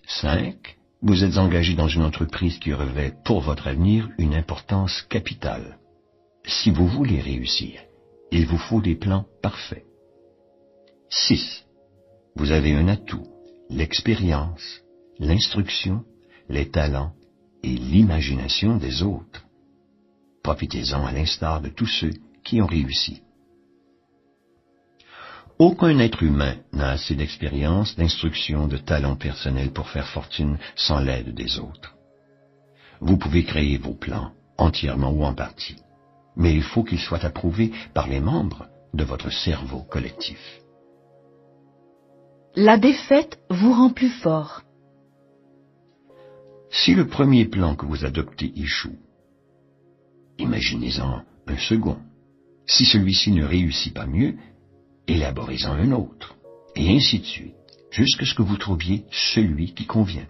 5. Vous êtes engagé dans une entreprise qui revêt pour votre avenir une importance capitale. Si vous voulez réussir, il vous faut des plans parfaits. 6. Vous avez un atout, l'expérience, l'instruction, les talents et l'imagination des autres. Profitez-en à l'instar de tous ceux qui ont réussi. Aucun être humain n'a assez d'expérience, d'instruction, de talent personnel pour faire fortune sans l'aide des autres. Vous pouvez créer vos plans, entièrement ou en partie, mais il faut qu'ils soient approuvés par les membres de votre cerveau collectif. La défaite vous rend plus fort. Si le premier plan que vous adoptez échoue, imaginez-en un second. Si celui-ci ne réussit pas mieux, élaborez-en un autre, et ainsi de suite, jusqu'à ce que vous trouviez celui qui convient.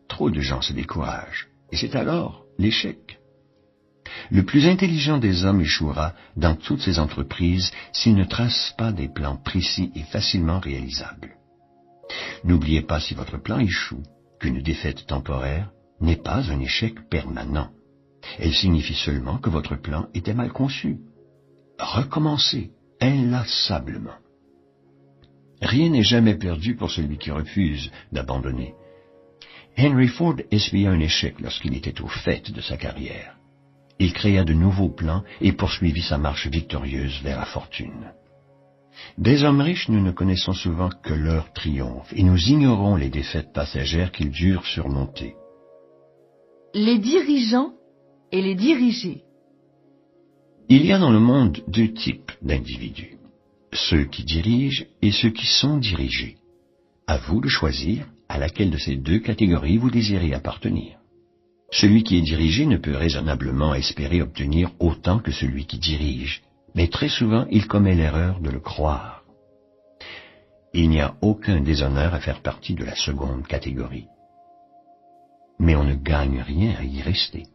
Trop de gens se découragent, et c'est alors l'échec. Le plus intelligent des hommes échouera dans toutes ses entreprises s'il ne trace pas des plans précis et facilement réalisables. N'oubliez pas, si votre plan échoue, qu'une défaite temporaire n'est pas un échec permanent. Elle signifie seulement que votre plan était mal conçu. Recommencez inlassablement. Rien n'est jamais perdu pour celui qui refuse d'abandonner. Henry Ford essuya un échec lorsqu'il était au faîte de sa carrière. Il créa de nouveaux plans et poursuivit sa marche victorieuse vers la fortune. Des hommes riches, nous ne connaissons souvent que leur triomphe, et nous ignorons les défaites passagères qu'ils durent surmonter. Les dirigeants et les dirigés. Il y a dans le monde 2 types d'individus, ceux qui dirigent et ceux qui sont dirigés. À vous de choisir à laquelle de ces 2 catégories vous désirez appartenir. Celui qui est dirigé ne peut raisonnablement espérer obtenir autant que celui qui dirige, mais très souvent il commet l'erreur de le croire. Il n'y a aucun déshonneur à faire partie de la seconde catégorie. Mais on ne gagne rien à y rester.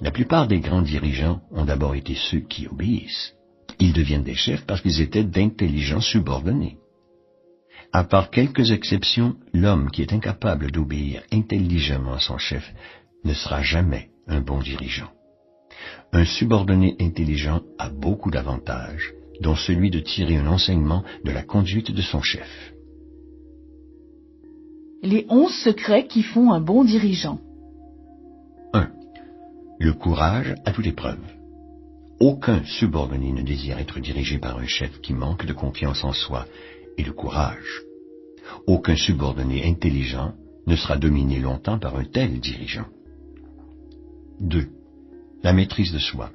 La plupart des grands dirigeants ont d'abord été ceux qui obéissent. Ils deviennent des chefs parce qu'ils étaient d'intelligents subordonnés. À part quelques exceptions, l'homme qui est incapable d'obéir intelligemment à son chef ne sera jamais un bon dirigeant. Un subordonné intelligent a beaucoup d'avantages, dont celui de tirer un enseignement de la conduite de son chef. Les 11 secrets qui font un bon dirigeant. 1. Le courage à toute épreuve. Aucun subordonné ne désire être dirigé par un chef qui manque de confiance en soi et de courage. Aucun subordonné intelligent ne sera dominé longtemps par un tel dirigeant. 2. La maîtrise de soi.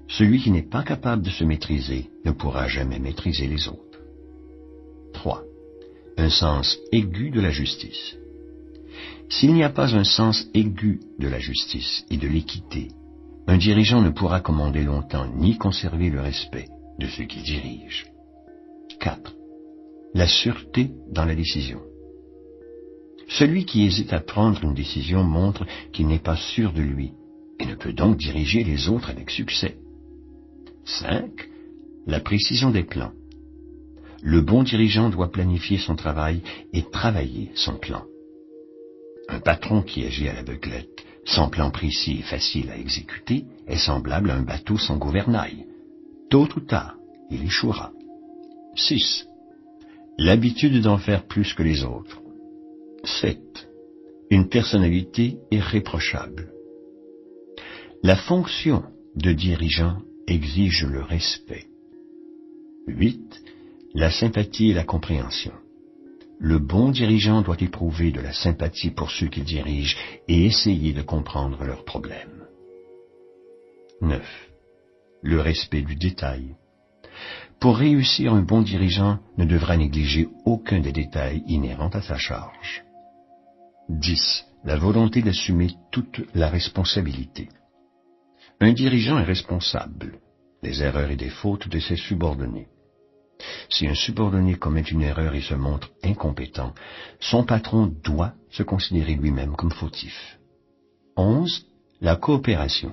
Celui qui n'est pas capable de se maîtriser ne pourra jamais maîtriser les autres. 3. Un sens aigu de la justice. S'il n'y a pas un sens aigu de la justice et de l'équité, un dirigeant ne pourra commander longtemps ni conserver le respect de ceux qu'il dirige. 4. La sûreté dans la décision. Celui qui hésite à prendre une décision montre qu'il n'est pas sûr de lui et ne peut donc diriger les autres avec succès. 5. La précision des plans. Le bon dirigeant doit planifier son travail et travailler son plan. Un patron qui agit à l'aveuglette, sans plan précis et facile à exécuter, est semblable à un bateau sans gouvernail. Tôt ou tard, il échouera. 6. L'habitude d'en faire plus que les autres. 7. Une personnalité irréprochable. La fonction de dirigeant exige le respect. 8. La sympathie et la compréhension. Le bon dirigeant doit éprouver de la sympathie pour ceux qu'il dirige et essayer de comprendre leurs problèmes. 9. Le respect du détail. Pour réussir, un bon dirigeant ne devra négliger aucun des détails inhérents à sa charge. 10. La volonté d'assumer toute la responsabilité. Un dirigeant est responsable des erreurs et des fautes de ses subordonnés. Si un subordonné commet une erreur et se montre incompétent, son patron doit se considérer lui-même comme fautif. 11. La coopération.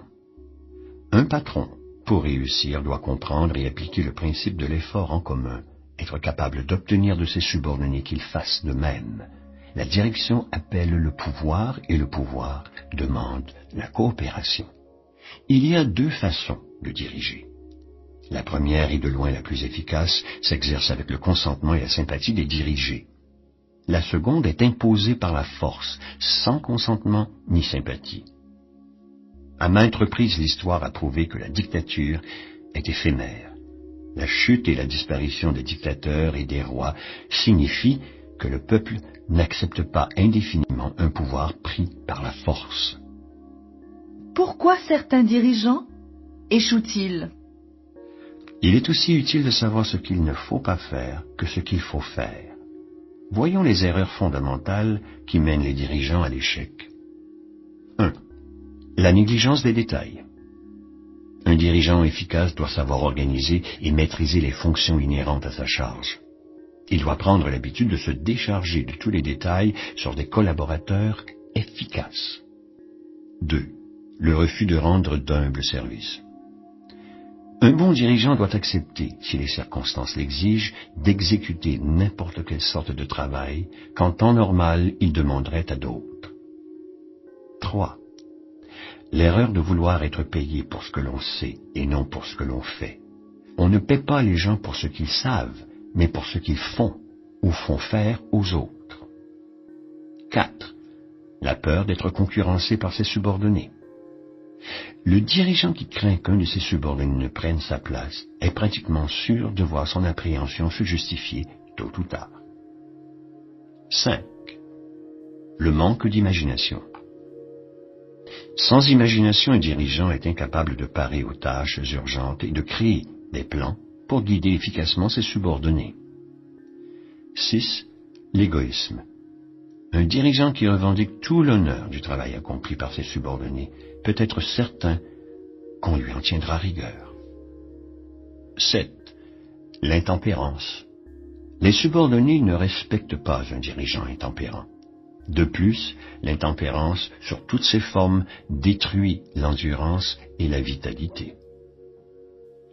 Un patron, pour réussir, doit comprendre et appliquer le principe de l'effort en commun, être capable d'obtenir de ses subordonnés qu'ils fassent de même. La direction appelle le pouvoir et le pouvoir demande la coopération. Il y a 2 façons de diriger. La première, et de loin la plus efficace, s'exerce avec le consentement et la sympathie des dirigés. La seconde est imposée par la force, sans consentement ni sympathie. À maintes reprises, l'histoire a prouvé que la dictature est éphémère. La chute et la disparition des dictateurs et des rois signifient que le peuple n'accepte pas indéfiniment un pouvoir pris par la force. Pourquoi certains dirigeants échouent-ils? Il est aussi utile de savoir ce qu'il ne faut pas faire que ce qu'il faut faire. Voyons les erreurs fondamentales qui mènent les dirigeants à l'échec. 1. La négligence des détails. Un dirigeant efficace doit savoir organiser et maîtriser les fonctions inhérentes à sa charge. Il doit prendre l'habitude de se décharger de tous les détails sur des collaborateurs efficaces. 2. Le refus de rendre d'humbles services. Un bon dirigeant doit accepter, si les circonstances l'exigent, d'exécuter n'importe quelle sorte de travail qu'en temps normal il demanderait à d'autres. 3. L'erreur de vouloir être payé pour ce que l'on sait et non pour ce que l'on fait. On ne paie pas les gens pour ce qu'ils savent, mais pour ce qu'ils font ou font faire aux autres. 4. La peur d'être concurrencé par ses subordonnés. Le dirigeant qui craint qu'un de ses subordonnés ne prenne sa place est pratiquement sûr de voir son appréhension se justifier tôt ou tard. 5. Le manque d'imagination. Sans imagination, un dirigeant est incapable de parer aux tâches urgentes et de créer des plans pour guider efficacement ses subordonnés. 6. L'égoïsme. Un dirigeant qui revendique tout l'honneur du travail accompli par ses subordonnés peut être certain qu'on lui en tiendra rigueur. 7. L'intempérance. Les subordonnés ne respectent pas un dirigeant intempérant. De plus, l'intempérance, sur toutes ses formes, détruit l'endurance et la vitalité.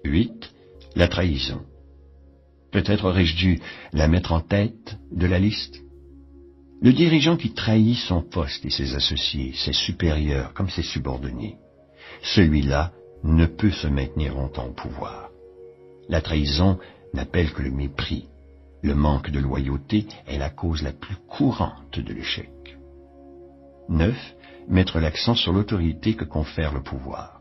8. La trahison. Peut-être aurais-je dû la mettre en tête de la liste. Le dirigeant qui trahit son poste et ses associés, ses supérieurs comme ses subordonnés, celui-là ne peut se maintenir longtemps au pouvoir. La trahison n'appelle que le mépris. Le manque de loyauté est la cause la plus courante de l'échec. 9. Mettre l'accent sur l'autorité que confère le pouvoir.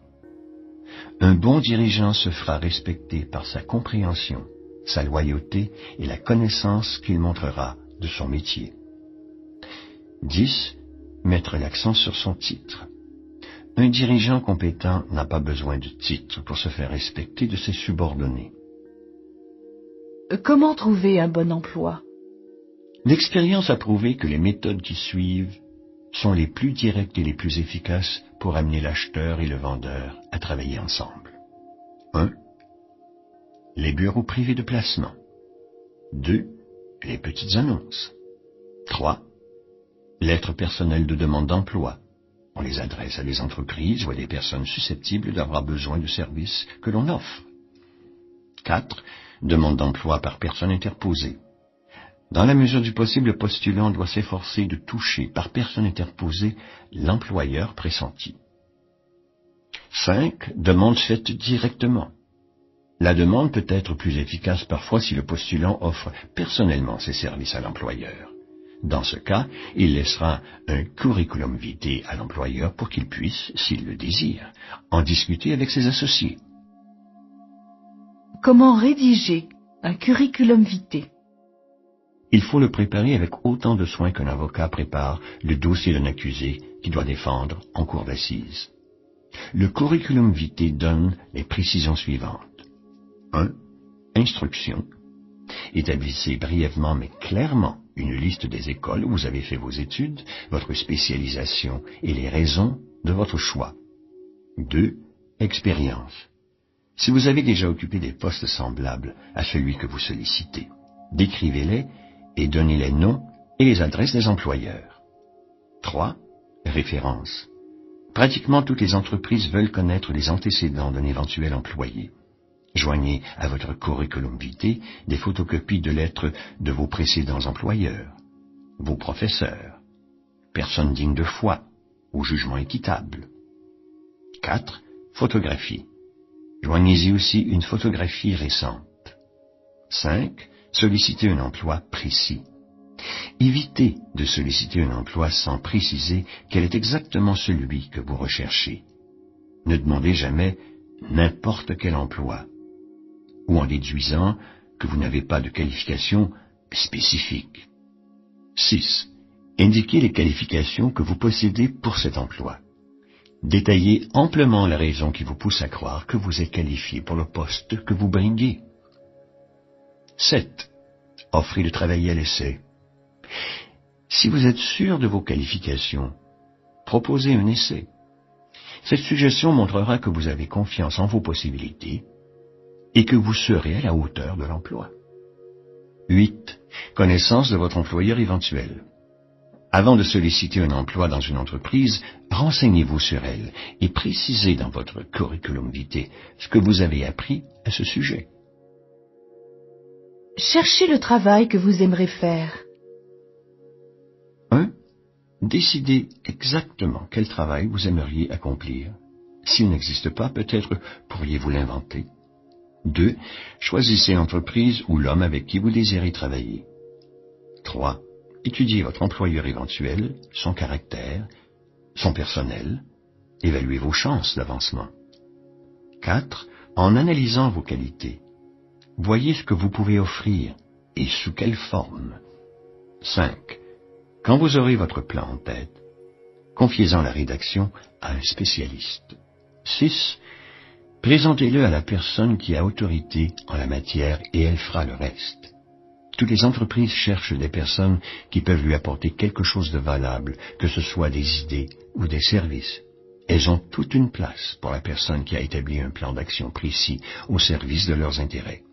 Un bon dirigeant se fera respecter par sa compréhension, sa loyauté et la connaissance qu'il montrera de son métier. 10. Mettre l'accent sur son titre. Un dirigeant compétent n'a pas besoin de titre pour se faire respecter de ses subordonnés. Comment trouver un bon emploi? L'expérience a prouvé que les méthodes qui suivent sont les plus directes et les plus efficaces pour amener l'acheteur et le vendeur à travailler ensemble. 1. Les bureaux privés de placement. 2. Les petites annonces. 3. Lettres personnelles de demande d'emploi. On les adresse à des entreprises ou à des personnes susceptibles d'avoir besoin de services que l'on offre. 4. Demande d'emploi par personne interposée. Dans la mesure du possible, le postulant doit s'efforcer de toucher, par personne interposée, l'employeur pressenti. 5. Demande faite directement. La demande peut être plus efficace parfois si le postulant offre personnellement ses services à l'employeur. Dans ce cas, il laissera un curriculum vitae à l'employeur pour qu'il puisse, s'il le désire, en discuter avec ses associés. Comment rédiger un curriculum vitae? Il faut le préparer avec autant de soin qu'un avocat prépare le dossier d'un accusé qui doit défendre en cour d'assises. Le curriculum vitae donne les précisions suivantes. 1. Instruction. Établissez brièvement mais clairement une liste des écoles où vous avez fait vos études, votre spécialisation et les raisons de votre choix. 2. Expérience. Si vous avez déjà occupé des postes semblables à celui que vous sollicitez, décrivez-les et donnez les noms et les adresses des employeurs. 3. Référence. Pratiquement toutes les entreprises veulent connaître les antécédents d'un éventuel employé. Joignez à votre curriculum vitae des photocopies de lettres de vos précédents employeurs, vos professeurs, personnes dignes de foi ou jugement équitable. 4. Photographie. Joignez-y aussi une photographie récente. 5. Sollicitez un emploi précis. Évitez de solliciter un emploi sans préciser quel est exactement celui que vous recherchez. Ne demandez jamais n'importe quel emploi, ou en déduisant que vous n'avez pas de qualification spécifique. 6. Indiquez les qualifications que vous possédez pour cet emploi. Détaillez amplement la raison qui vous pousse à croire que vous êtes qualifié pour le poste que vous briguez. 7. Offrez le travail à l'essai. Si vous êtes sûr de vos qualifications, proposez un essai. Cette suggestion montrera que vous avez confiance en vos possibilités et que vous serez à la hauteur de l'emploi. 8. Connaissance de votre employeur éventuel. Avant de solliciter un emploi dans une entreprise, renseignez-vous sur elle et précisez dans votre curriculum vitae ce que vous avez appris à ce sujet. Cherchez le travail que vous aimerez faire. 1. Décidez exactement quel travail vous aimeriez accomplir. S'il n'existe pas, peut-être pourriez-vous l'inventer. 2. Choisissez l'entreprise ou l'homme avec qui vous désirez travailler. 3. Étudiez votre employeur éventuel, son caractère, son personnel. Évaluez vos chances d'avancement. 4. En analysant vos qualités, voyez ce que vous pouvez offrir et sous quelle forme. 5. Quand vous aurez votre plan en tête, confiez-en la rédaction à un spécialiste. 6. Présentez-le à la personne qui a autorité en la matière et elle fera le reste. Toutes les entreprises cherchent des personnes qui peuvent lui apporter quelque chose de valable, que ce soit des idées ou des services. Elles ont toute une place pour la personne qui a établi un plan d'action précis au service de leurs intérêts.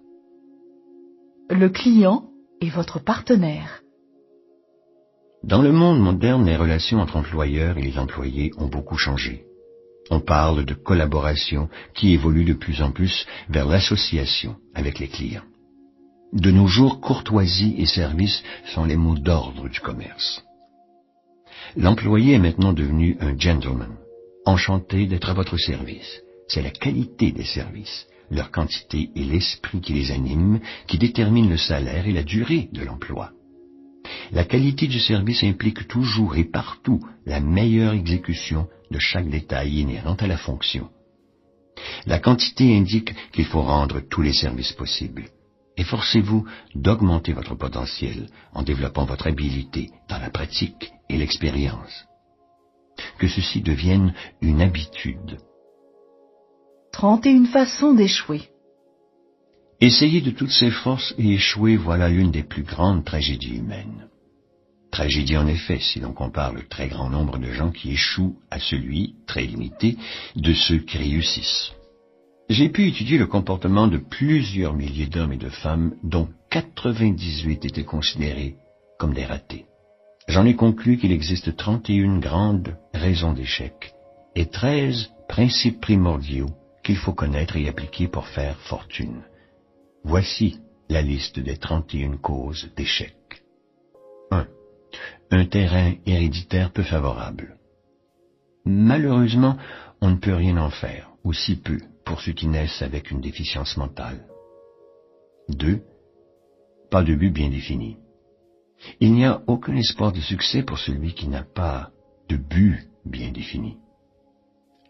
Le client est votre partenaire. Dans le monde moderne, les relations entre employeurs et les employés ont beaucoup changé. On parle de collaboration qui évolue de plus en plus vers l'association avec les clients. De nos jours, courtoisie et service sont les mots d'ordre du commerce. L'employé est maintenant devenu un gentleman, enchanté d'être à votre service. C'est la qualité des services, leur quantité et l'esprit qui les animent qui déterminent le salaire et la durée de l'emploi. La qualité du service implique toujours et partout la meilleure exécution de chaque détail inhérent à la fonction. La quantité indique qu'il faut rendre tous les services possibles. Efforcez-vous d'augmenter votre potentiel en développant votre habileté dans la pratique et l'expérience. Que ceci devienne une habitude. 31 façons d'échouer. Essayer de toutes ses forces et échouer, voilà l'une des plus grandes tragédies humaines. Tragédie en effet, si l'on compare le très grand nombre de gens qui échouent à celui, très limité, de ceux qui réussissent. J'ai pu étudier le comportement de plusieurs milliers d'hommes et de femmes dont 98 étaient considérés comme des ratés. J'en ai conclu qu'il existe 31 grandes raisons d'échec et 13 principes primordiaux qu'il faut connaître et appliquer pour faire fortune. Voici la liste des 31 causes d'échec. 1. Un terrain héréditaire peu favorable. Malheureusement, on ne peut rien en faire, ou si peu, pour ceux qui naissent avec une déficience mentale. 2. Pas de but bien défini. Il n'y a aucun espoir de succès pour celui qui n'a pas de but bien défini.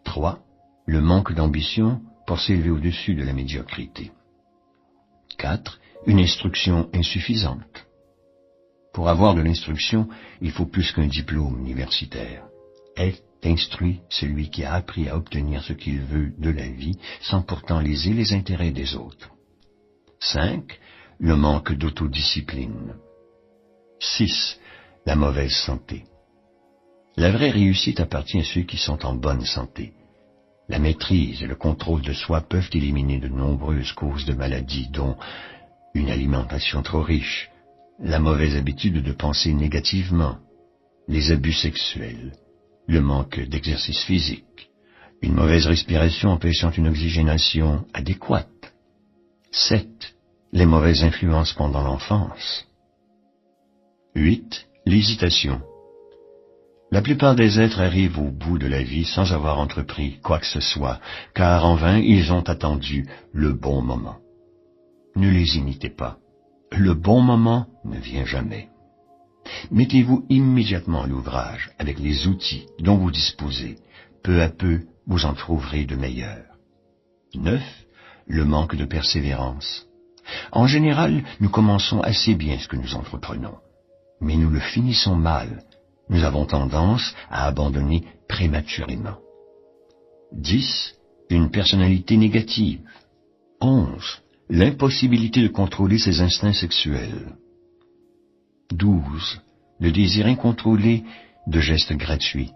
3. Le manque d'ambition pour s'élever au-dessus de la médiocrité. 4. Une instruction insuffisante. Pour avoir de l'instruction, il faut plus qu'un diplôme universitaire. Est instruit celui qui a appris à obtenir ce qu'il veut de la vie sans pourtant léser les intérêts des autres. 5. Le manque d'autodiscipline. 6. La mauvaise santé. La vraie réussite appartient à ceux qui sont en bonne santé. La maîtrise et le contrôle de soi peuvent éliminer de nombreuses causes de maladies, dont une alimentation trop riche, la mauvaise habitude de penser négativement, les abus sexuels, le manque d'exercice physique, une mauvaise respiration empêchant une oxygénation adéquate. 7. Les mauvaises influences pendant l'enfance. 8. L'hésitation. La plupart des êtres arrivent au bout de la vie sans avoir entrepris quoi que ce soit, car en vain ils ont attendu le bon moment. Ne les imitez pas. Le bon moment ne vient jamais. Mettez-vous immédiatement à l'ouvrage avec les outils dont vous disposez. Peu à peu, vous en trouverez de meilleurs. 9. Le manque de persévérance. En général, nous commençons assez bien ce que nous entreprenons, mais nous le finissons mal. Nous avons tendance à abandonner prématurément. 10. Une personnalité négative. 11. L'impossibilité de contrôler ses instincts sexuels. 12. Le désir incontrôlé de gestes gratuits.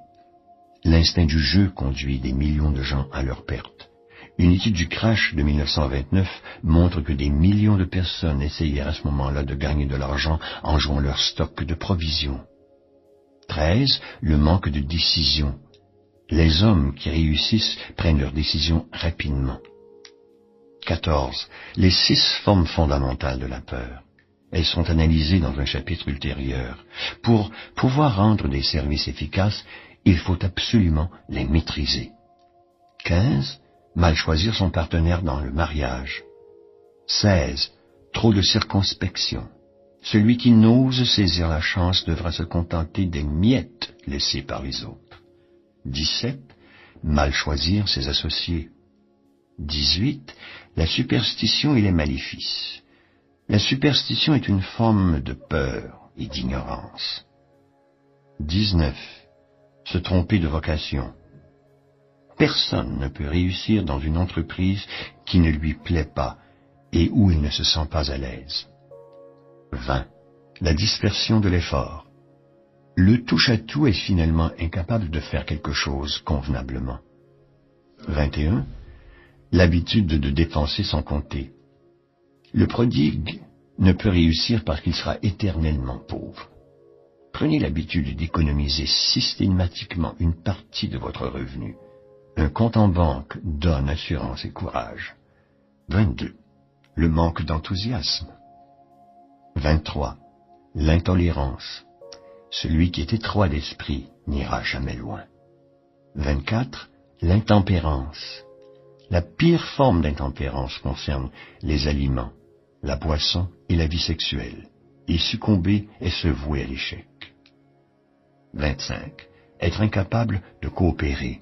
L'instinct du jeu conduit des millions de gens à leur perte. Une étude du crash de 1929 montre que des millions de personnes essayèrent à ce moment-là de gagner de l'argent en jouant leur stock de provisions. 13. Le manque de décision. Les hommes qui réussissent prennent leurs décisions rapidement. 14. Les 6 formes fondamentales de la peur. Elles sont analysées dans un chapitre ultérieur. Pour pouvoir rendre des services efficaces, il faut absolument les maîtriser. 15. Mal choisir son partenaire dans le mariage. 16. Trop de circonspection. Celui qui n'ose saisir la chance devra se contenter des miettes laissées par les autres. 17. Mal choisir ses associés. 18. La superstition et les maléfices. La superstition est une forme de peur et d'ignorance. 19. Se tromper de vocation. Personne ne peut réussir dans une entreprise qui ne lui plaît pas et où il ne se sent pas à l'aise. 20. La dispersion de l'effort. Le touche-à-tout est finalement incapable de faire quelque chose convenablement. 21. L'habitude de dépenser sans compter. Le prodigue ne peut réussir parce qu'il sera éternellement pauvre. Prenez l'habitude d'économiser systématiquement une partie de votre revenu. Un compte en banque donne assurance et courage. 22. Le manque d'enthousiasme. 23. L'intolérance. Celui qui est étroit d'esprit n'ira jamais loin. 24. L'intempérance. La pire forme d'intempérance concerne les aliments, la boisson et la vie sexuelle. Y succomber est se vouer à l'échec. 25. Être incapable de coopérer.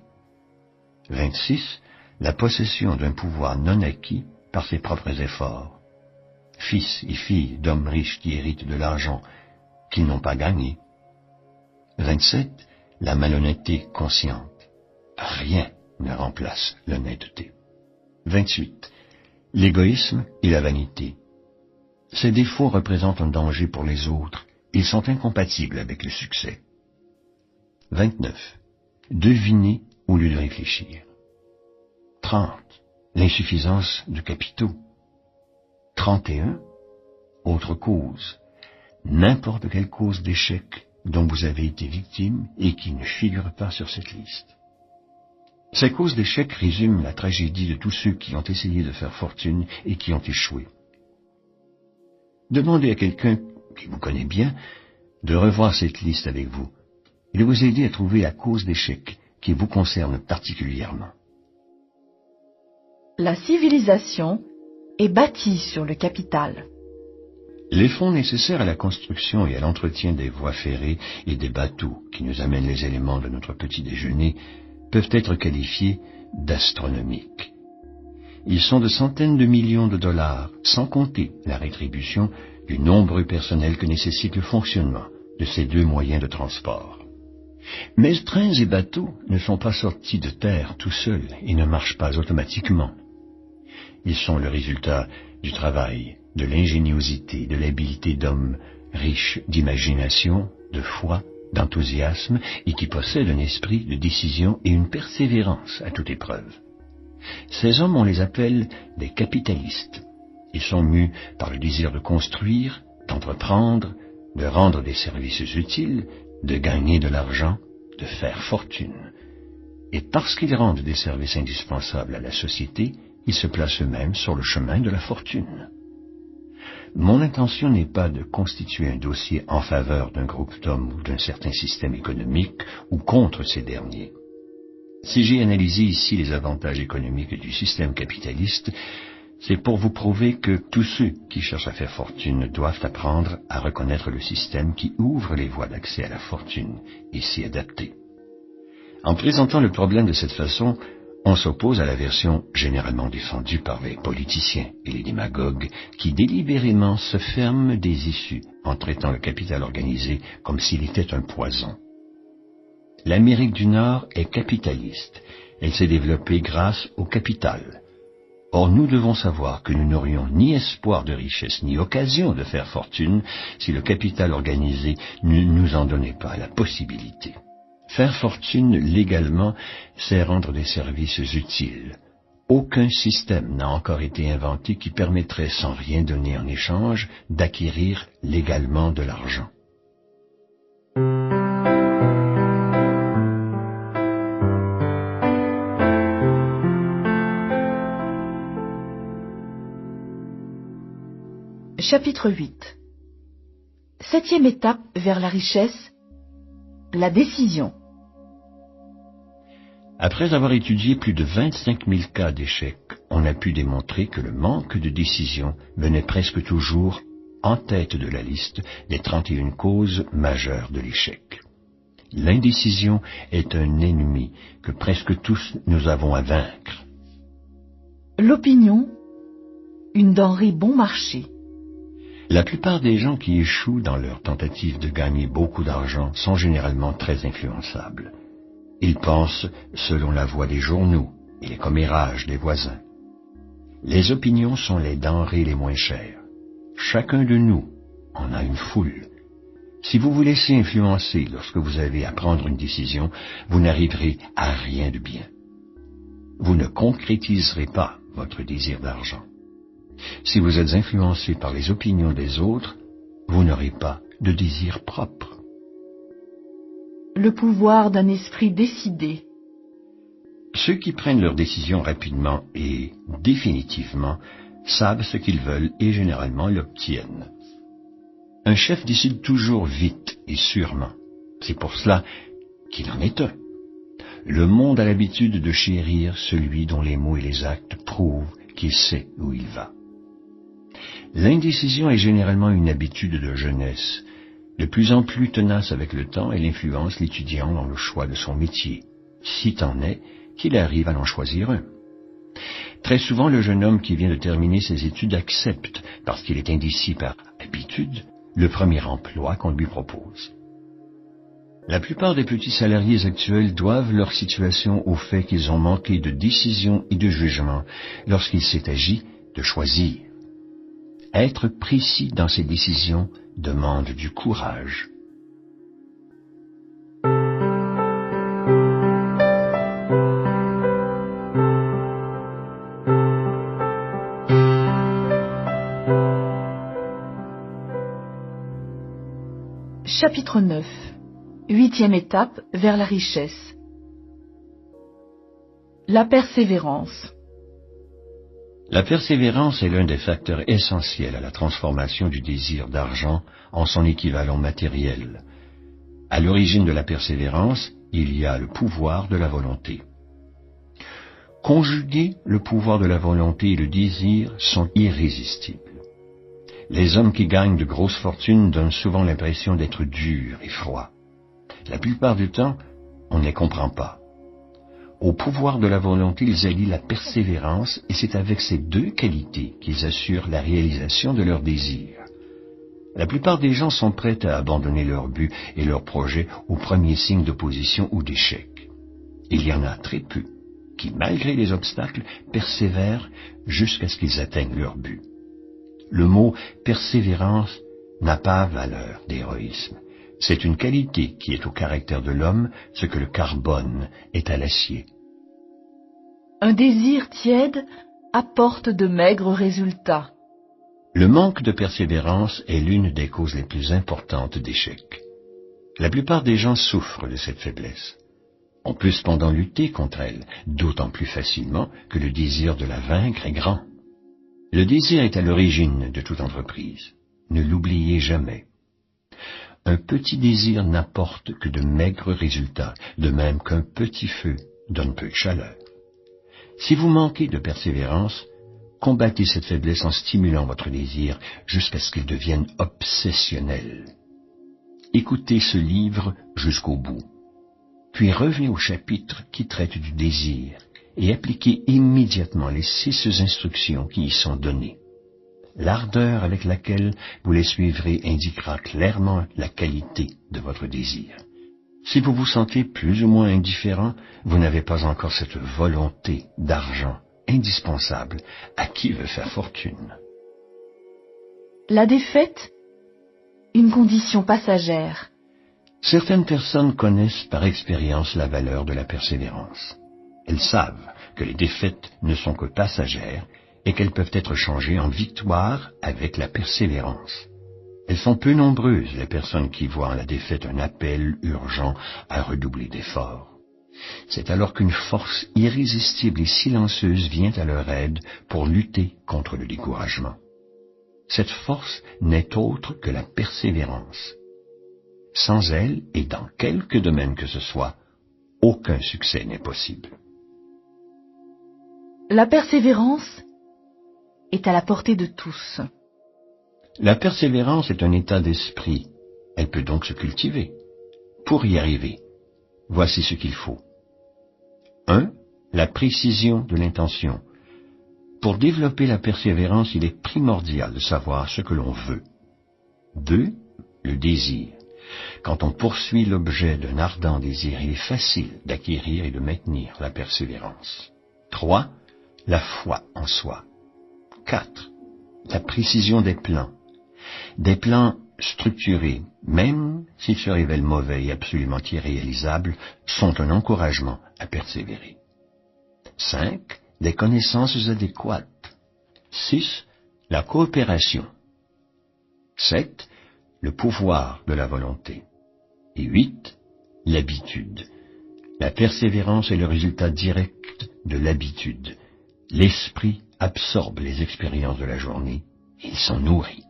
26. La possession d'un pouvoir non acquis par ses propres efforts. Fils et filles d'hommes riches qui héritent de l'argent qu'ils n'ont pas gagné. 27. La malhonnêteté consciente. Rien ne remplace l'honnêteté. 28. L'égoïsme et la vanité. Ces défauts représentent un danger pour les autres. Ils sont incompatibles avec le succès. 29. Deviner au lieu de réfléchir. 30. L'insuffisance de capitaux. 31. Autre cause. N'importe quelle cause d'échec dont vous avez été victime et qui ne figure pas sur cette liste. Ces causes d'échec résument la tragédie de tous ceux qui ont essayé de faire fortune et qui ont échoué. Demandez à quelqu'un qui vous connaît bien de revoir cette liste avec vous et de vous aider à trouver la cause d'échec qui vous concerne particulièrement. La civilisation est bâtie sur le capital. Les fonds nécessaires à la construction et à l'entretien des voies ferrées et des bateaux qui nous amènent les éléments de notre petit déjeuner peuvent être qualifiés d'astronomiques. Ils sont de centaines de millions de dollars, sans compter la rétribution du nombreux personnel que nécessite le fonctionnement de ces deux moyens de transport. Mais trains et bateaux ne sont pas sortis de terre tout seuls et ne marchent pas automatiquement. Ils sont le résultat du travail, de l'ingéniosité, de l'habileté d'hommes riches d'imagination, de foi, d'enthousiasme et qui possèdent un esprit de décision et une persévérance à toute épreuve. Ces hommes, on les appelle des capitalistes. Ils sont mus par le désir de construire, d'entreprendre, de rendre des services utiles, de gagner de l'argent, de faire fortune. Et parce qu'ils rendent des services indispensables à la société, ils se placent eux-mêmes sur le chemin de la fortune. Mon intention n'est pas de constituer un dossier en faveur d'un groupe d'hommes ou d'un certain système économique ou contre ces derniers. Si j'ai analysé ici les avantages économiques du système capitaliste, c'est pour vous prouver que tous ceux qui cherchent à faire fortune doivent apprendre à reconnaître le système qui ouvre les voies d'accès à la fortune et s'y adapter. En présentant le problème de cette façon, on s'oppose à la version généralement défendue par les politiciens et les démagogues qui délibérément se ferment des issues en traitant le capital organisé comme s'il était un poison. L'Amérique du Nord est capitaliste. Elle s'est développée grâce au capital. Or, nous devons savoir que nous n'aurions ni espoir de richesse ni occasion de faire fortune si le capital organisé ne nous en donnait pas la possibilité. Faire fortune légalement, c'est rendre des services utiles. Aucun système n'a encore été inventé qui permettrait, sans rien donner en échange, d'acquérir légalement de l'argent. Chapitre 8. Septième étape vers la richesse, la décision. Après avoir étudié plus de 25 000 cas d'échecs, on a pu démontrer que le manque de décision venait presque toujours en tête de la liste des 31 causes majeures de l'échec. L'indécision est un ennemi que presque tous nous avons à vaincre. L'opinion, une denrée bon marché. La plupart des gens qui échouent dans leur tentative de gagner beaucoup d'argent sont généralement très influençables. Ils pensent selon la voix des journaux et les commérages des voisins. Les opinions sont les denrées les moins chères. Chacun de nous en a une foule. Si vous vous laissez influencer lorsque vous avez à prendre une décision, vous n'arriverez à rien de bien. Vous ne concrétiserez pas votre désir d'argent. Si vous êtes influencé par les opinions des autres, vous n'aurez pas de désir propre. Le pouvoir d'un esprit décidé. Ceux qui prennent leurs décisions rapidement et définitivement savent ce qu'ils veulent et généralement l'obtiennent. Un chef décide toujours vite et sûrement. C'est pour cela qu'il en est un. Le monde a l'habitude de chérir celui dont les mots et les actes prouvent qu'il sait où il va. L'indécision est généralement une habitude de jeunesse. De plus en plus tenace avec le temps, elle influence l'étudiant dans le choix de son métier, si tant est qu'il arrive à en choisir un. Très souvent, le jeune homme qui vient de terminer ses études accepte, parce qu'il est indécis par habitude, le premier emploi qu'on lui propose. La plupart des petits salariés actuels doivent leur situation au fait qu'ils ont manqué de décision et de jugement lorsqu'il s'est agi de choisir. Être précis dans ses décisions demande du courage. Chapitre 9. Huitième étape vers la richesse. La persévérance. La persévérance est l'un des facteurs essentiels à la transformation du désir d'argent en son équivalent matériel. À l'origine de la persévérance, il y a le pouvoir de la volonté. Conjugués, le pouvoir de la volonté et le désir sont irrésistibles. Les hommes qui gagnent de grosses fortunes donnent souvent l'impression d'être durs et froids. La plupart du temps, on ne les comprend pas. Au pouvoir de la volonté, ils allient la persévérance et c'est avec ces deux qualités qu'ils assurent la réalisation de leurs désirs. La plupart des gens sont prêts à abandonner leur but et leur projet au premier signe d'opposition ou d'échec. Il y en a très peu qui, malgré les obstacles, persévèrent jusqu'à ce qu'ils atteignent leur but. Le mot persévérance n'a pas valeur d'héroïsme. C'est une qualité qui est au caractère de l'homme ce que le carbone est à l'acier. Un désir tiède apporte de maigres résultats. Le manque de persévérance est l'une des causes les plus importantes d'échec. La plupart des gens souffrent de cette faiblesse. On peut cependant lutter contre elle, d'autant plus facilement que le désir de la vaincre est grand. Le désir est à l'origine de toute entreprise. Ne l'oubliez jamais. Un petit désir n'apporte que de maigres résultats, de même qu'un petit feu donne peu de chaleur. Si vous manquez de persévérance, combattez cette faiblesse en stimulant votre désir jusqu'à ce qu'il devienne obsessionnel. Écoutez ce livre jusqu'au bout, puis revenez au chapitre qui traite du désir et appliquez immédiatement les 6 instructions qui y sont données. L'ardeur avec laquelle vous les suivrez indiquera clairement la qualité de votre désir. Si vous vous sentez plus ou moins indifférent, vous n'avez pas encore cette volonté d'argent indispensable à qui veut faire fortune. La défaite, une condition passagère. Certaines personnes connaissent par expérience la valeur de la persévérance. Elles savent que les défaites ne sont que passagères et qu'elles peuvent être changées en victoire avec la persévérance. Elles sont peu nombreuses, les personnes qui voient en la défaite un appel urgent à redoubler d'efforts. C'est alors qu'une force irrésistible et silencieuse vient à leur aide pour lutter contre le découragement. Cette force n'est autre que la persévérance. Sans elle, et dans quelque domaine que ce soit, aucun succès n'est possible. La persévérance est à la portée de tous. La persévérance est un état d'esprit. Elle peut donc se cultiver. Pour y arriver, voici ce qu'il faut. 1. La précision de l'intention. Pour développer la persévérance, il est primordial de savoir ce que l'on veut. 2. Le désir. Quand on poursuit l'objet d'un ardent désir, il est facile d'acquérir et de maintenir la persévérance. 3. La foi en soi. 4. La précision des plans. Des plans structurés, même s'ils se révèlent mauvais et absolument irréalisables, sont un encouragement à persévérer. 5. Des connaissances adéquates. 6. La coopération. 7. Le pouvoir de la volonté. Et 8. L'habitude. La persévérance est le résultat direct de l'habitude. L'esprit absorbe les expériences de la journée et il s'en nourrit.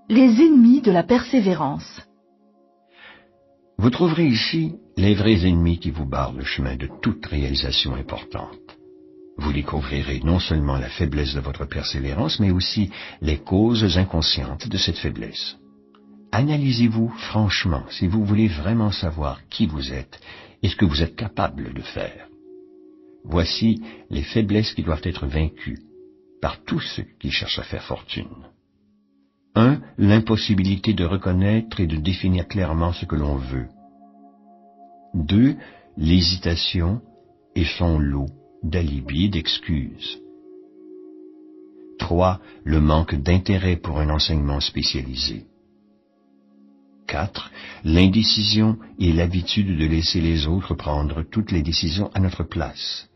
Les ennemis de la persévérance. Vous trouverez ici les vrais ennemis qui vous barrent le chemin de toute réalisation importante. Vous découvrirez non seulement la faiblesse de votre persévérance, mais aussi les causes inconscientes de cette faiblesse. Analysez-vous franchement si vous voulez vraiment savoir qui vous êtes et ce que vous êtes capable de faire. Voici les faiblesses qui doivent être vaincues par tous ceux qui cherchent à faire fortune. 1. L'impossibilité de reconnaître et de définir clairement ce que l'on veut. 2. L'hésitation et son lot d'alibis et d'excuses. 3. Le manque d'intérêt pour un enseignement spécialisé. 4. L'indécision et l'habitude de laisser les autres prendre toutes les décisions à notre place.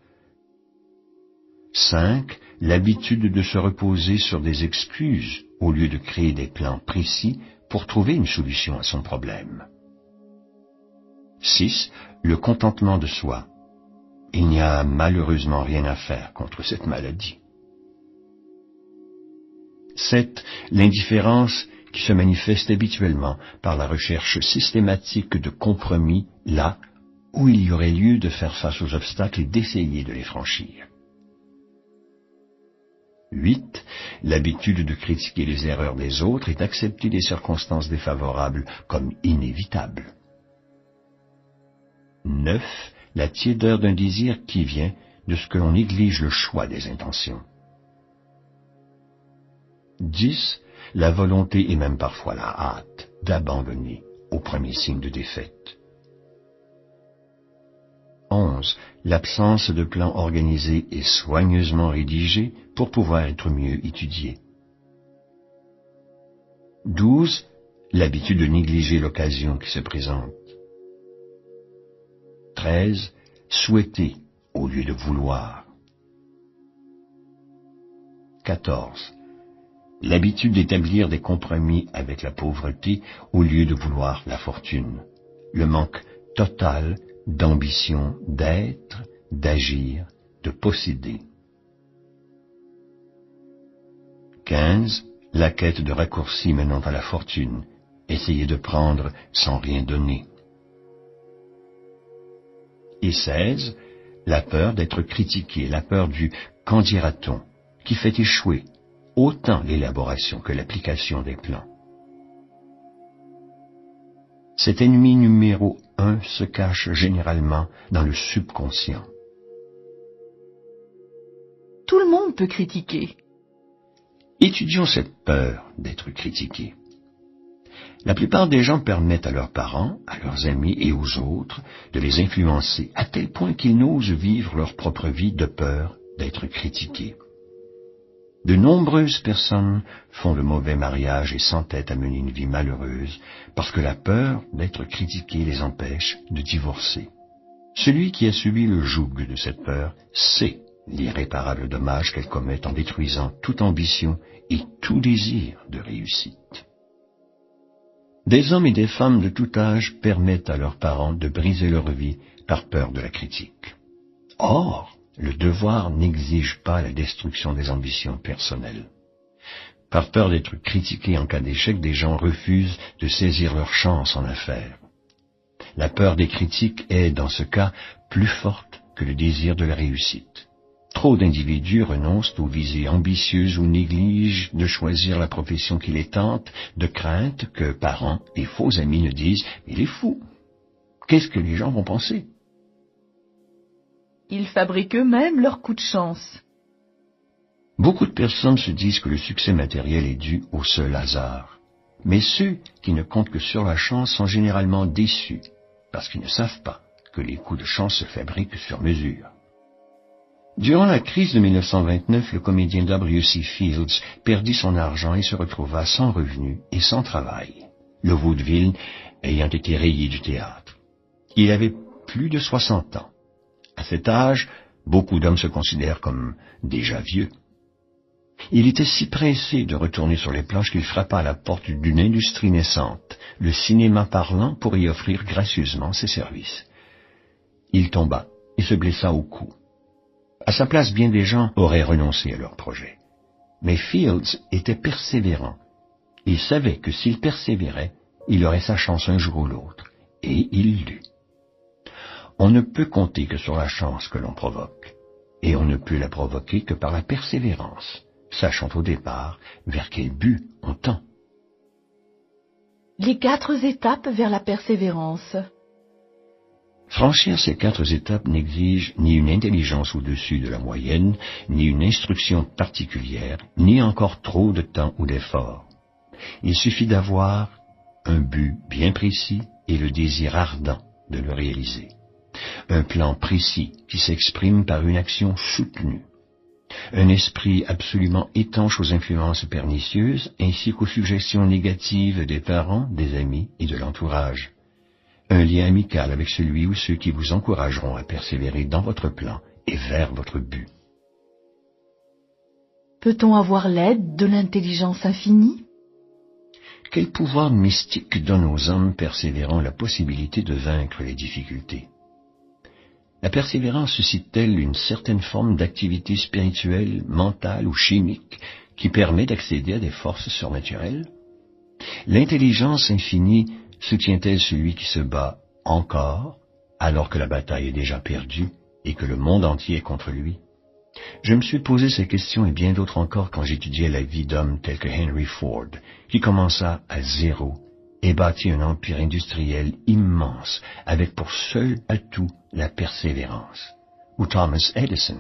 5. L'habitude de se reposer sur des excuses au lieu de créer des plans précis pour trouver une solution à son problème. 6. Le contentement de soi. Il n'y a malheureusement rien à faire contre cette maladie. 7. L'indifférence qui se manifeste habituellement par la recherche systématique de compromis là où il y aurait lieu de faire face aux obstacles et d'essayer de les franchir. 8. L'habitude de critiquer les erreurs des autres et d'accepter des circonstances défavorables comme inévitables. 9. La tiédeur d'un désir qui vient de ce que l'on néglige le choix des intentions. 10. La volonté et même parfois la hâte d'abandonner au premier signe de défaite. 11. L'absence de plan organisé et soigneusement rédigé pour pouvoir être mieux étudié. 12. L'habitude de négliger l'occasion qui se présente. 13. Souhaiter au lieu de vouloir. 14. L'habitude d'établir des compromis avec la pauvreté au lieu de vouloir la fortune. Le manque total d'ambition d'être, d'agir, de posséder. 15. La quête de raccourcis menant à la fortune. Essayer de prendre sans rien donner. Et 16. La peur d'être critiqué, la peur du « qu'en dira-t-on » qui fait échouer autant l'élaboration que l'application des plans. Cet ennemi numéro 1 se cache généralement dans le subconscient. Tout le monde peut critiquer. Étudions cette peur d'être critiqué. La plupart des gens permettent à leurs parents, à leurs amis et aux autres de les influencer à tel point qu'ils n'osent vivre leur propre vie de peur d'être critiqués. De nombreuses personnes font de mauvais mariages et s'entêtent à mener une vie malheureuse parce que la peur d'être critiqué les empêche de divorcer. Celui qui a subi le joug de cette peur sait l'irréparable dommage qu'elle commet en détruisant toute ambition et tout désir de réussite. Des hommes et des femmes de tout âge permettent à leurs parents de briser leur vie par peur de la critique. Or, le devoir n'exige pas la destruction des ambitions personnelles. Par peur d'être critiqués en cas d'échec, des gens refusent de saisir leur chance en affaires. La peur des critiques est, dans ce cas, plus forte que le désir de la réussite. Trop d'individus renoncent aux visées ambitieuses ou négligent de choisir la profession qui les tente, de crainte que parents et faux amis ne disent « il est fou, qu'est-ce que les gens vont penser ?» Ils fabriquent eux-mêmes leur coup de chance. Beaucoup de personnes se disent que le succès matériel est dû au seul hasard. Mais ceux qui ne comptent que sur la chance sont généralement déçus, parce qu'ils ne savent pas que les coups de chance se fabriquent sur mesure. Durant la crise de 1929, le comédien W.C. Fields perdit son argent et se retrouva sans revenus et sans travail, le vaudeville ayant été rayé du théâtre. Il avait plus de 60 ans. À cet âge, beaucoup d'hommes se considèrent comme déjà vieux. Il était si pressé de retourner sur les planches qu'il frappa à la porte d'une industrie naissante, le cinéma parlant, pour y offrir gracieusement ses services. Il tomba et se blessa au cou. À sa place, bien des gens auraient renoncé à leur projet. Mais Fields était persévérant. Il savait que s'il persévérait, il aurait sa chance un jour ou l'autre, et il l'eut. On ne peut compter que sur la chance que l'on provoque, et on ne peut la provoquer que par la persévérance, sachant au départ vers quel but on tend. Les 4 étapes vers la persévérance. Franchir ces 4 étapes n'exige ni une intelligence au-dessus de la moyenne, ni une instruction particulière, ni encore trop de temps ou d'effort. Il suffit d'avoir un but bien précis et le désir ardent de le réaliser. Un plan précis qui s'exprime par une action soutenue. Un esprit absolument étanche aux influences pernicieuses ainsi qu'aux suggestions négatives des parents, des amis et de l'entourage. Un lien amical avec celui ou ceux qui vous encourageront à persévérer dans votre plan et vers votre but. Peut-on avoir l'aide de l'intelligence infinie? Quel pouvoir mystique donne aux hommes persévérants la possibilité de vaincre les difficultés? La persévérance suscite-t-elle une certaine forme d'activité spirituelle, mentale ou chimique qui permet d'accéder à des forces surnaturelles? L'intelligence infinie soutient-elle celui qui se bat encore, alors que la bataille est déjà perdue et que le monde entier est contre lui? Je me suis posé ces questions et bien d'autres encore quand j'étudiais la vie d'hommes tels que Henry Ford, qui commença à zéro et bâtit un empire industriel immense avec pour seul atout la persévérance, ou Thomas Edison,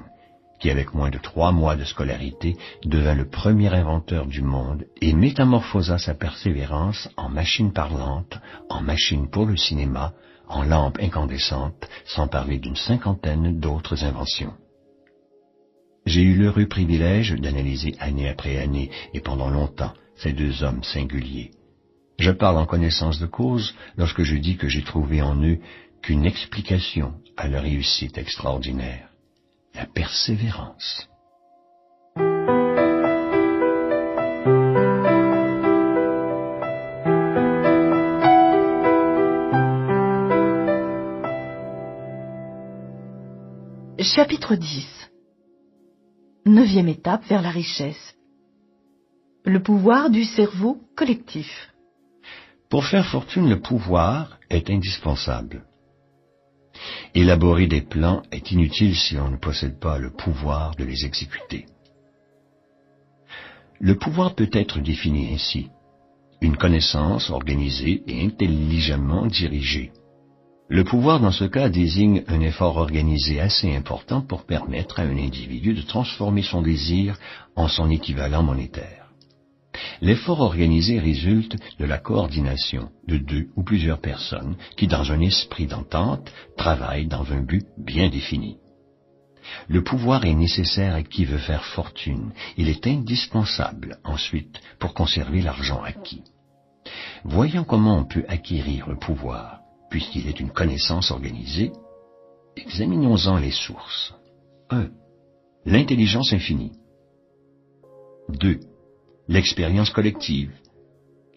qui avec moins de 3 mois de scolarité devint le premier inventeur du monde et métamorphosa sa persévérance en machine parlante, en machine pour le cinéma, en lampe incandescente, sans parler d'une 50aine d'autres inventions. J'ai eu l'heureux privilège d'analyser année après année et pendant longtemps ces deux hommes singuliers. Je parle en connaissance de cause lorsque je dis que j'ai trouvé en eux qu'une explication à leur réussite extraordinaire: la persévérance. Chapitre 10. 9e étape vers la richesse. Le pouvoir du cerveau collectif. Pour faire fortune, le pouvoir est indispensable. Élaborer des plans est inutile si on ne possède pas le pouvoir de les exécuter. Le pouvoir peut être défini ainsi: une connaissance organisée et intelligemment dirigée. Le pouvoir dans ce cas désigne un effort organisé assez important pour permettre à un individu de transformer son désir en son équivalent monétaire. L'effort organisé résulte de la coordination de 2 ou plusieurs personnes qui, dans un esprit d'entente, travaillent dans un but bien défini. Le pouvoir est nécessaire à qui veut faire fortune. Il est indispensable, ensuite, pour conserver l'argent acquis. Voyons comment on peut acquérir le pouvoir, puisqu'il est une connaissance organisée. Examinons-en les sources. 1. L'intelligence infinie. 2. L'expérience collective.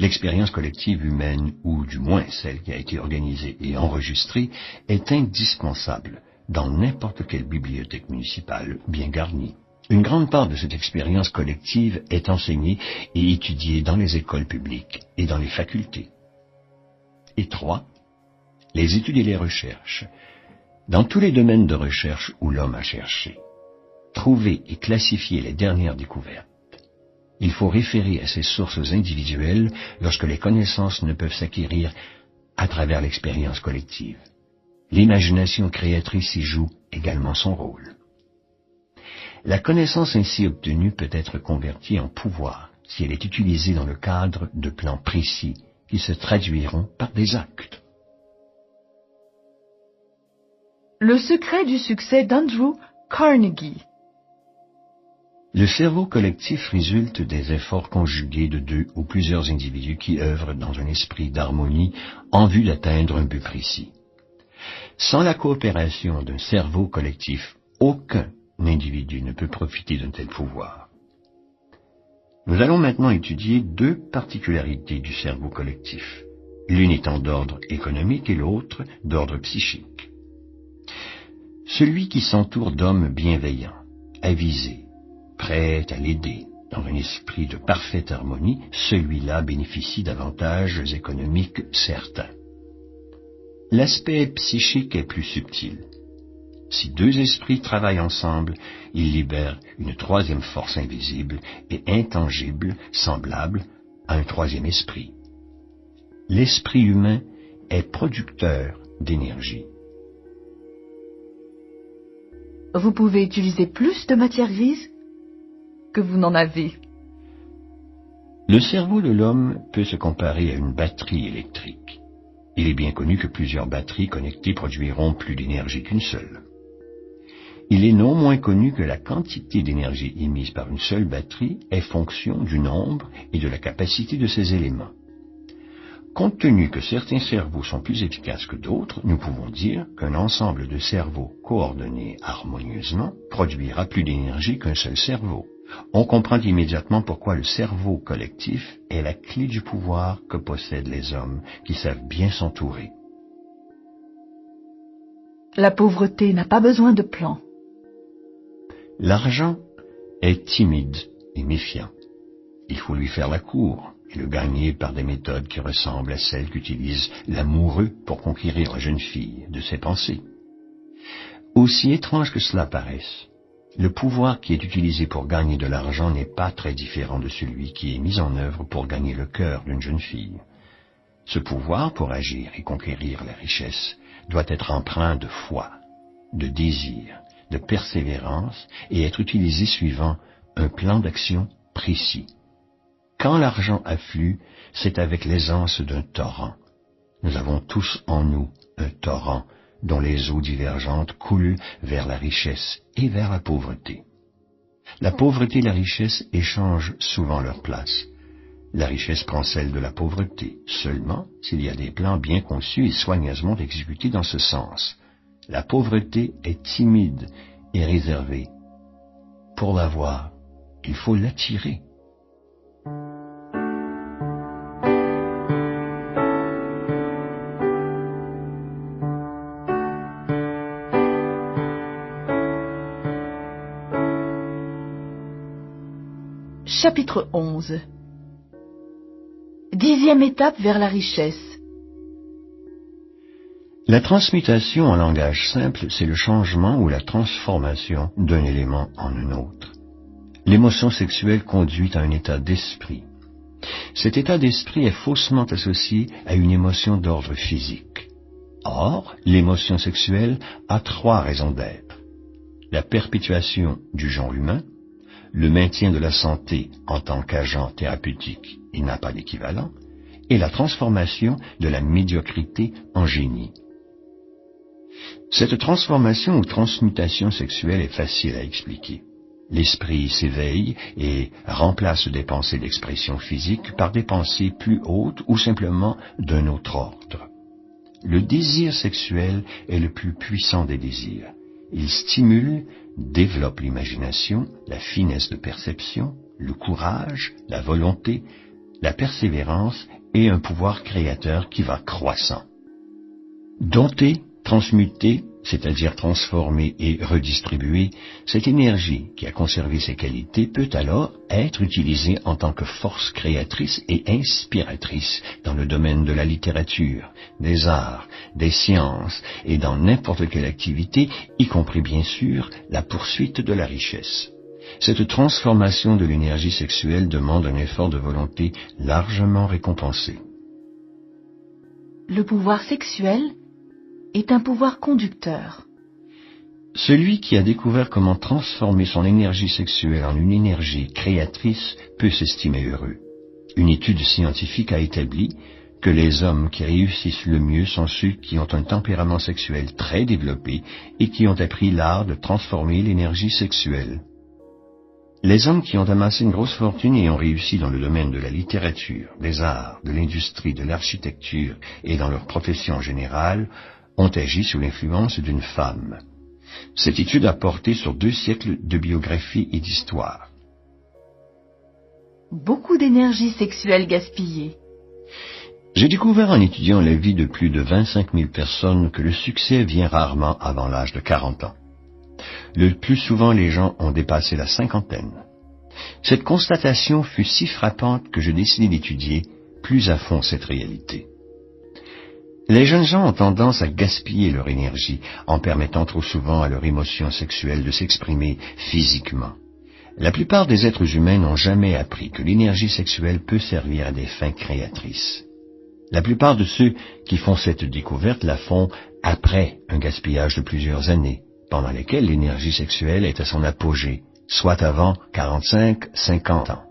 L'expérience collective humaine, ou du moins celle qui a été organisée et enregistrée, est indispensable dans n'importe quelle bibliothèque municipale bien garnie. Une grande part de cette expérience collective est enseignée et étudiée dans les écoles publiques et dans les facultés. Et 3. Les études et les recherches. Dans tous les domaines de recherche où l'homme a cherché, trouver et classifier les dernières découvertes. Il faut référer à ces sources individuelles lorsque les connaissances ne peuvent s'acquérir à travers l'expérience collective. L'imagination créatrice y joue également son rôle. La connaissance ainsi obtenue peut être convertie en pouvoir si elle est utilisée dans le cadre de plans précis qui se traduiront par des actes. Le secret du succès d'Andrew Carnegie. Le cerveau collectif résulte des efforts conjugués de 2 ou plusieurs individus qui œuvrent dans un esprit d'harmonie en vue d'atteindre un but précis. Sans la coopération d'un cerveau collectif, aucun individu ne peut profiter d'un tel pouvoir. Nous allons maintenant étudier 2 particularités du cerveau collectif, l'une étant d'ordre économique et l'autre d'ordre psychique. Celui qui s'entoure d'hommes bienveillants, avisés, prêts à l'aider, dans un esprit de parfaite harmonie, celui-là bénéficie d'avantages économiques certains. L'aspect psychique est plus subtil. Si 2 esprits travaillent ensemble, ils libèrent une 3e force invisible et intangible, semblable à un 3e esprit. L'esprit humain est producteur d'énergie. Vous pouvez utiliser plus de matière grise que vous n'en avez. Le cerveau de l'homme peut se comparer à une batterie électrique. Il est bien connu que plusieurs batteries connectées produiront plus d'énergie qu'une seule. Il est non moins connu que la quantité d'énergie émise par une seule batterie est fonction du nombre et de la capacité de ses éléments. Compte tenu que certains cerveaux sont plus efficaces que d'autres, nous pouvons dire qu'un ensemble de cerveaux coordonnés harmonieusement produira plus d'énergie qu'un seul cerveau. On comprend immédiatement pourquoi le cerveau collectif est la clé du pouvoir que possèdent les hommes qui savent bien s'entourer. La pauvreté n'a pas besoin de plan. L'argent est timide et méfiant. Il faut lui faire la cour, et le gagner par des méthodes qui ressemblent à celles qu'utilise l'amoureux pour conquérir la jeune fille de ses pensées. Aussi étrange que cela paraisse, le pouvoir qui est utilisé pour gagner de l'argent n'est pas très différent de celui qui est mis en œuvre pour gagner le cœur d'une jeune fille. Ce pouvoir pour agir et conquérir la richesse doit être empreint de foi, de désir, de persévérance et être utilisé suivant un plan d'action précis. Quand l'argent afflue, c'est avec l'aisance d'un torrent. Nous avons tous en nous un torrent dont les eaux divergentes coulent vers la richesse et vers la pauvreté. La pauvreté et la richesse échangent souvent leur place. La richesse prend celle de la pauvreté, seulement s'il y a des plans bien conçus et soigneusement exécutés dans ce sens. La pauvreté est timide et réservée. Pour l'avoir, il faut l'attirer. Chapitre 11. 10e étape vers la richesse. La transmutation en langage simple, c'est le changement ou la transformation d'un élément en un autre. L'émotion sexuelle conduit à un état d'esprit. Cet état d'esprit est faussement associé à une émotion d'ordre physique. Or, l'émotion sexuelle a 3 raisons d'être. La perpétuation du genre humain, le maintien de la santé en tant qu'agent thérapeutique, il n'a pas d'équivalent, et la transformation de la médiocrité en génie. Cette transformation ou transmutation sexuelle est facile à expliquer. L'esprit s'éveille et remplace des pensées d'expression physique par des pensées plus hautes ou simplement d'un autre ordre. Le désir sexuel est le plus puissant des désirs. Il stimule, développe l'imagination, la finesse de perception, le courage, la volonté, la persévérance et un pouvoir créateur qui va croissant. Dompter, transmuter, c'est-à-dire transformer et redistribuer, cette énergie qui a conservé ses qualités peut alors être utilisée en tant que force créatrice et inspiratrice dans le domaine de la littérature, des arts, des sciences et dans n'importe quelle activité, y compris bien sûr la poursuite de la richesse. Cette transformation de l'énergie sexuelle demande un effort de volonté largement récompensé. Le pouvoir sexuel est un pouvoir conducteur. Celui qui a découvert comment transformer son énergie sexuelle en une énergie créatrice peut s'estimer heureux. Une étude scientifique a établi que les hommes qui réussissent le mieux sont ceux qui ont un tempérament sexuel très développé et qui ont appris l'art de transformer l'énergie sexuelle. Les hommes qui ont amassé une grosse fortune et ont réussi dans le domaine de la littérature, des arts, de l'industrie, de l'architecture et dans leur profession générale ont agi sous l'influence d'une femme. Cette étude a porté sur 2 siècles de biographie et d'histoire. Beaucoup d'énergie sexuelle gaspillée. J'ai découvert en étudiant la vie de plus de 25 000 personnes que le succès vient rarement avant l'âge de 40 ans. Le plus souvent, les gens ont dépassé la 50aine. Cette constatation fut si frappante que je décidai d'étudier plus à fond cette réalité. Les jeunes gens ont tendance à gaspiller leur énergie en permettant trop souvent à leur émotion sexuelle de s'exprimer physiquement. La plupart des êtres humains n'ont jamais appris que l'énergie sexuelle peut servir à des fins créatrices. La plupart de ceux qui font cette découverte la font après un gaspillage de plusieurs années, pendant lesquelles l'énergie sexuelle est à son apogée, soit avant 45-50 ans.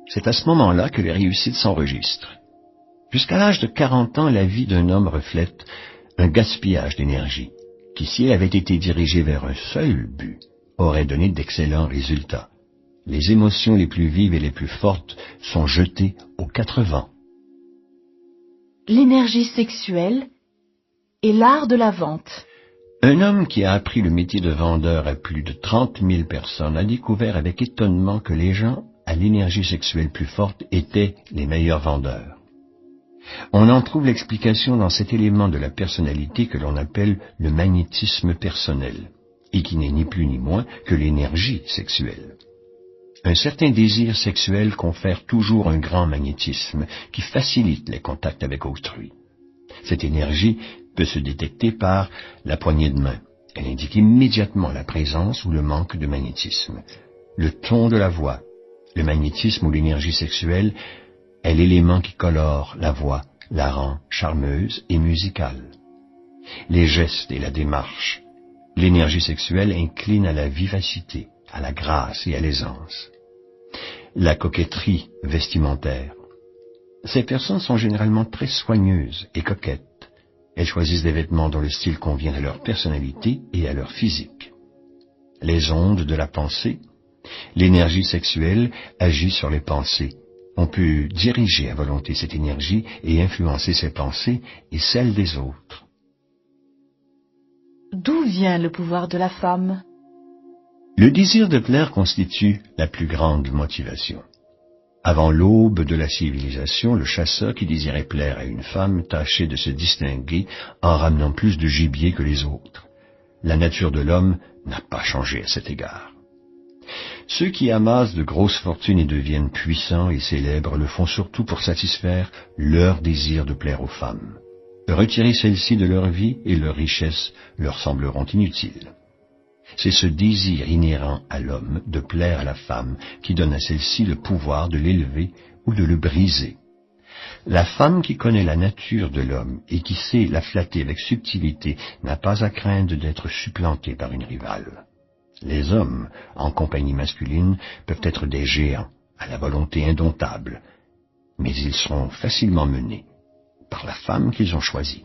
C'est à ce moment-là que les réussites s'enregistrent. Jusqu'à l'âge de 40 ans, la vie d'un homme reflète un gaspillage d'énergie, qui, si elle avait été dirigée vers un seul but, aurait donné d'excellents résultats. Les émotions les plus vives et les plus fortes sont jetées aux 4 vents. L'énergie sexuelle et l'art de la vente. Un homme qui a appris le métier de vendeur à plus de 30 000 personnes a découvert avec étonnement que les gens à l'énergie sexuelle plus forte étaient les meilleurs vendeurs. On en trouve l'explication dans cet élément de la personnalité que l'on appelle le magnétisme personnel, et qui n'est ni plus ni moins que l'énergie sexuelle. Un certain désir sexuel confère toujours un grand magnétisme qui facilite les contacts avec autrui. Cette énergie peut se détecter par la poignée de main. Elle indique immédiatement la présence ou le manque de magnétisme. Le ton de la voix, le magnétisme ou l'énergie sexuelle est l'élément qui colore la voix, la rend charmeuse et musicale. Les gestes et la démarche, l'énergie sexuelle incline à la vivacité, à la grâce et à l'aisance. La coquetterie vestimentaire. Ces personnes sont généralement très soigneuses et coquettes. Elles choisissent des vêtements dont le style convient à leur personnalité et à leur physique. Les ondes de la pensée. L'énergie sexuelle agit sur les pensées. On peut diriger à volonté cette énergie et influencer ses pensées et celles des autres. D'où vient le pouvoir de la femme? Le désir de plaire constitue la plus grande motivation. Avant l'aube de la civilisation, le chasseur qui désirait plaire à une femme tâchait de se distinguer en ramenant plus de gibier que les autres. La nature de l'homme n'a pas changé à cet égard. Ceux qui amassent de grosses fortunes et deviennent puissants et célèbres le font surtout pour satisfaire leur désir de plaire aux femmes. Retirer celles-ci de leur vie et leurs richesses leur sembleront inutiles. C'est ce désir inhérent à l'homme de plaire à la femme qui donne à celle-ci le pouvoir de l'élever ou de le briser. La femme qui connaît la nature de l'homme et qui sait la flatter avec subtilité n'a pas à craindre d'être supplantée par une rivale. Les hommes, en compagnie masculine, peuvent être des géants, à la volonté indomptable, mais ils seront facilement menés par la femme qu'ils ont choisie.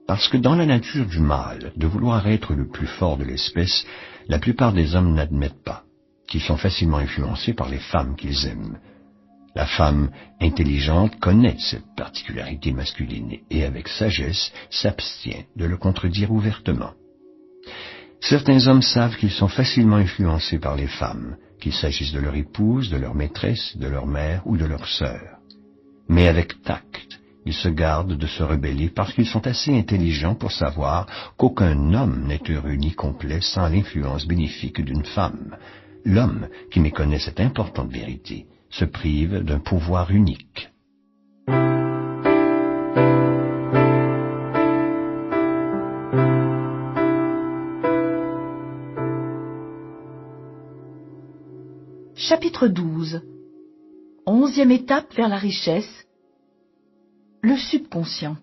Parce que dans la nature du mâle, de vouloir être le plus fort de l'espèce, la plupart des hommes n'admettent pas qu'ils sont facilement influencés par les femmes qu'ils aiment. La femme intelligente connaît cette particularité masculine et avec sagesse s'abstient de le contredire ouvertement. Certains hommes savent qu'ils sont facilement influencés par les femmes, qu'il s'agisse de leur épouse, de leur maîtresse, de leur mère ou de leur sœur. Mais avec tact, ils se gardent de se rebeller parce qu'ils sont assez intelligents pour savoir qu'aucun homme n'est heureux ni complet sans l'influence bénéfique d'une femme. L'homme qui méconnaît cette importante vérité se prive d'un pouvoir unique. Chapitre 12. 11e étape vers la richesse. Le subconscient.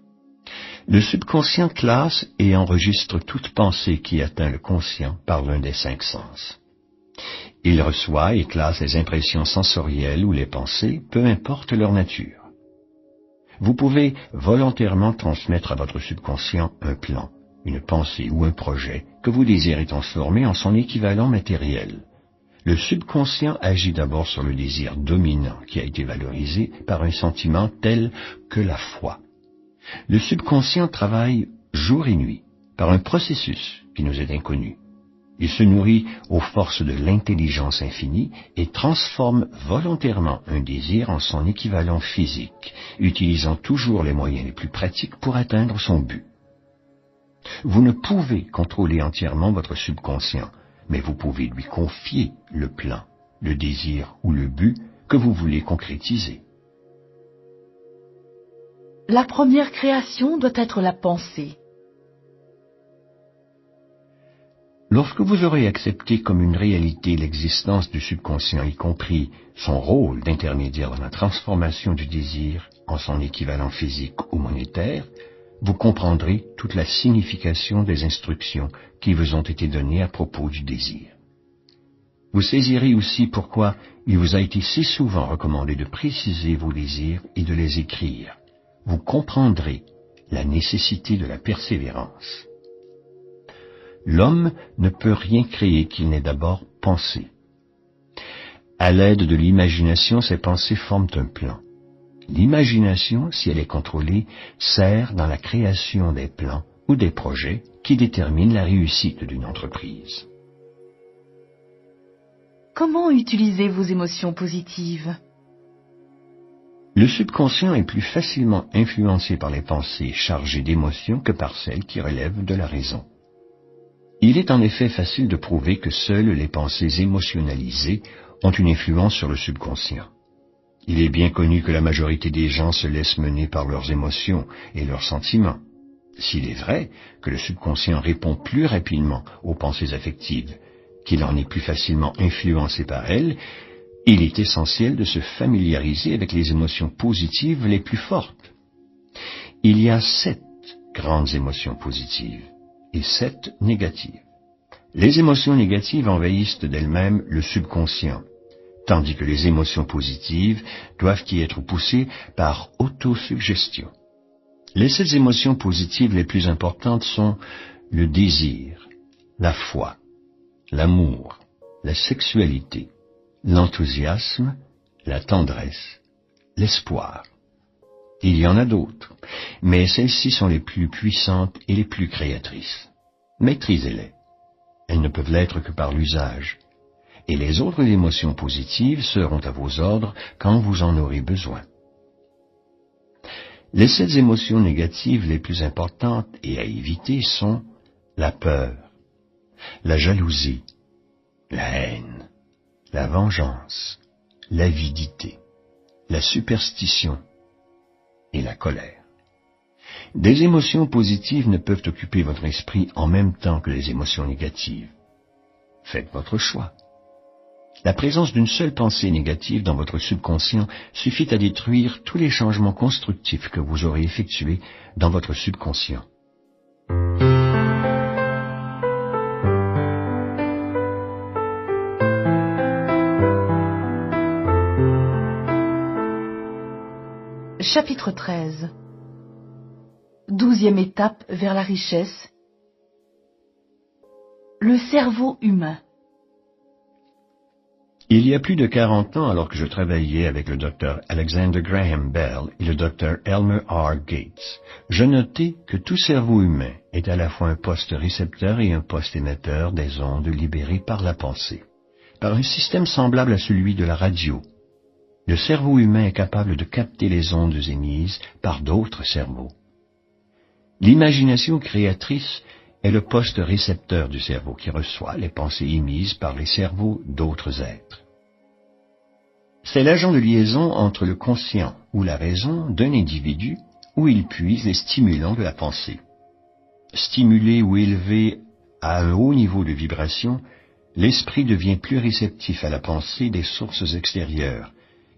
Le subconscient classe et enregistre toute pensée qui atteint le conscient par l'un des 5 sens. Il reçoit et classe les impressions sensorielles ou les pensées, peu importe leur nature. Vous pouvez volontairement transmettre à votre subconscient un plan, une pensée ou un projet que vous désirez transformer en son équivalent matériel. Le subconscient agit d'abord sur le désir dominant qui a été valorisé par un sentiment tel que la foi. Le subconscient travaille jour et nuit par un processus qui nous est inconnu. Il se nourrit aux forces de l'intelligence infinie et transforme volontairement un désir en son équivalent physique, utilisant toujours les moyens les plus pratiques pour atteindre son but. Vous ne pouvez contrôler entièrement votre subconscient, mais vous pouvez lui confier le plan, le désir ou le but que vous voulez concrétiser. La première création doit être la pensée. Lorsque vous aurez accepté comme une réalité l'existence du subconscient, y compris son rôle d'intermédiaire dans la transformation du désir en son équivalent physique ou monétaire, vous comprendrez toute la signification des instructions qui vous ont été données à propos du désir. Vous saisirez aussi pourquoi il vous a été si souvent recommandé de préciser vos désirs et de les écrire. Vous comprendrez la nécessité de la persévérance. L'homme ne peut rien créer qu'il n'ait d'abord pensé. À l'aide de l'imagination, ces pensées forment un plan. L'imagination, si elle est contrôlée, sert dans la création des plans ou des projets qui déterminent la réussite d'une entreprise. Comment utiliser vos émotions positives? Le subconscient est plus facilement influencé par les pensées chargées d'émotions que par celles qui relèvent de la raison. Il est en effet facile de prouver que seules les pensées émotionnalisées ont une influence sur le subconscient. Il est bien connu que la majorité des gens se laissent mener par leurs émotions et leurs sentiments. S'il est vrai que le subconscient répond plus rapidement aux pensées affectives, qu'il en est plus facilement influencé par elles, il est essentiel de se familiariser avec les émotions positives les plus fortes. Il y a 7 grandes émotions positives et 7 négatives. Les émotions négatives envahissent d'elles-mêmes le subconscient, tandis que les émotions positives doivent y être poussées par autosuggestion. Les 7 émotions positives les plus importantes sont le désir, la foi, l'amour, la sexualité, l'enthousiasme, la tendresse, l'espoir. Il y en a d'autres, mais celles-ci sont les plus puissantes et les plus créatrices. Maîtrisez-les. Elles ne peuvent l'être que par l'usage. Et les autres émotions positives seront à vos ordres quand vous en aurez besoin. Les 7 émotions négatives les plus importantes et à éviter sont la peur, la jalousie, la haine, la vengeance, l'avidité, la superstition et la colère. Des émotions positives ne peuvent occuper votre esprit en même temps que les émotions négatives. Faites votre choix. La présence d'une seule pensée négative dans votre subconscient suffit à détruire tous les changements constructifs que vous aurez effectués dans votre subconscient. Chapitre 13. 12e étape vers la richesse. Le cerveau humain. Il y a plus de 40 ans, alors que je travaillais avec le Dr Alexander Graham Bell et le Dr Elmer R. Gates, je notai que tout cerveau humain est à la fois un poste récepteur et un poste émetteur des ondes libérées par la pensée, par un système semblable à celui de la radio. Le cerveau humain est capable de capter les ondes émises par d'autres cerveaux. L'imagination créatrice est le poste récepteur du cerveau qui reçoit les pensées émises par les cerveaux d'autres êtres. C'est l'agent de liaison entre le conscient ou la raison d'un individu où il puise les stimulants de la pensée. Stimulé ou élevé à un haut niveau de vibration, l'esprit devient plus réceptif à la pensée des sources extérieures.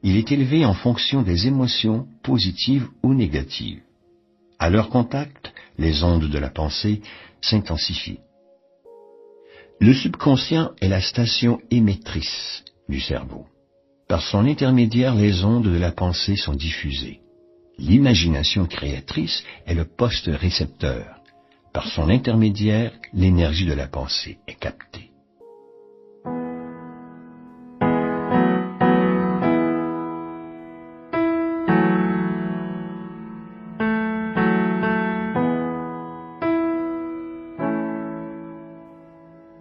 Il est élevé en fonction des émotions positives ou négatives. À leur contact, les ondes de la pensée s'intensifient. Le subconscient est la station émettrice du cerveau. Par son intermédiaire, les ondes de la pensée sont diffusées. L'imagination créatrice est le poste récepteur. Par son intermédiaire, l'énergie de la pensée est captée.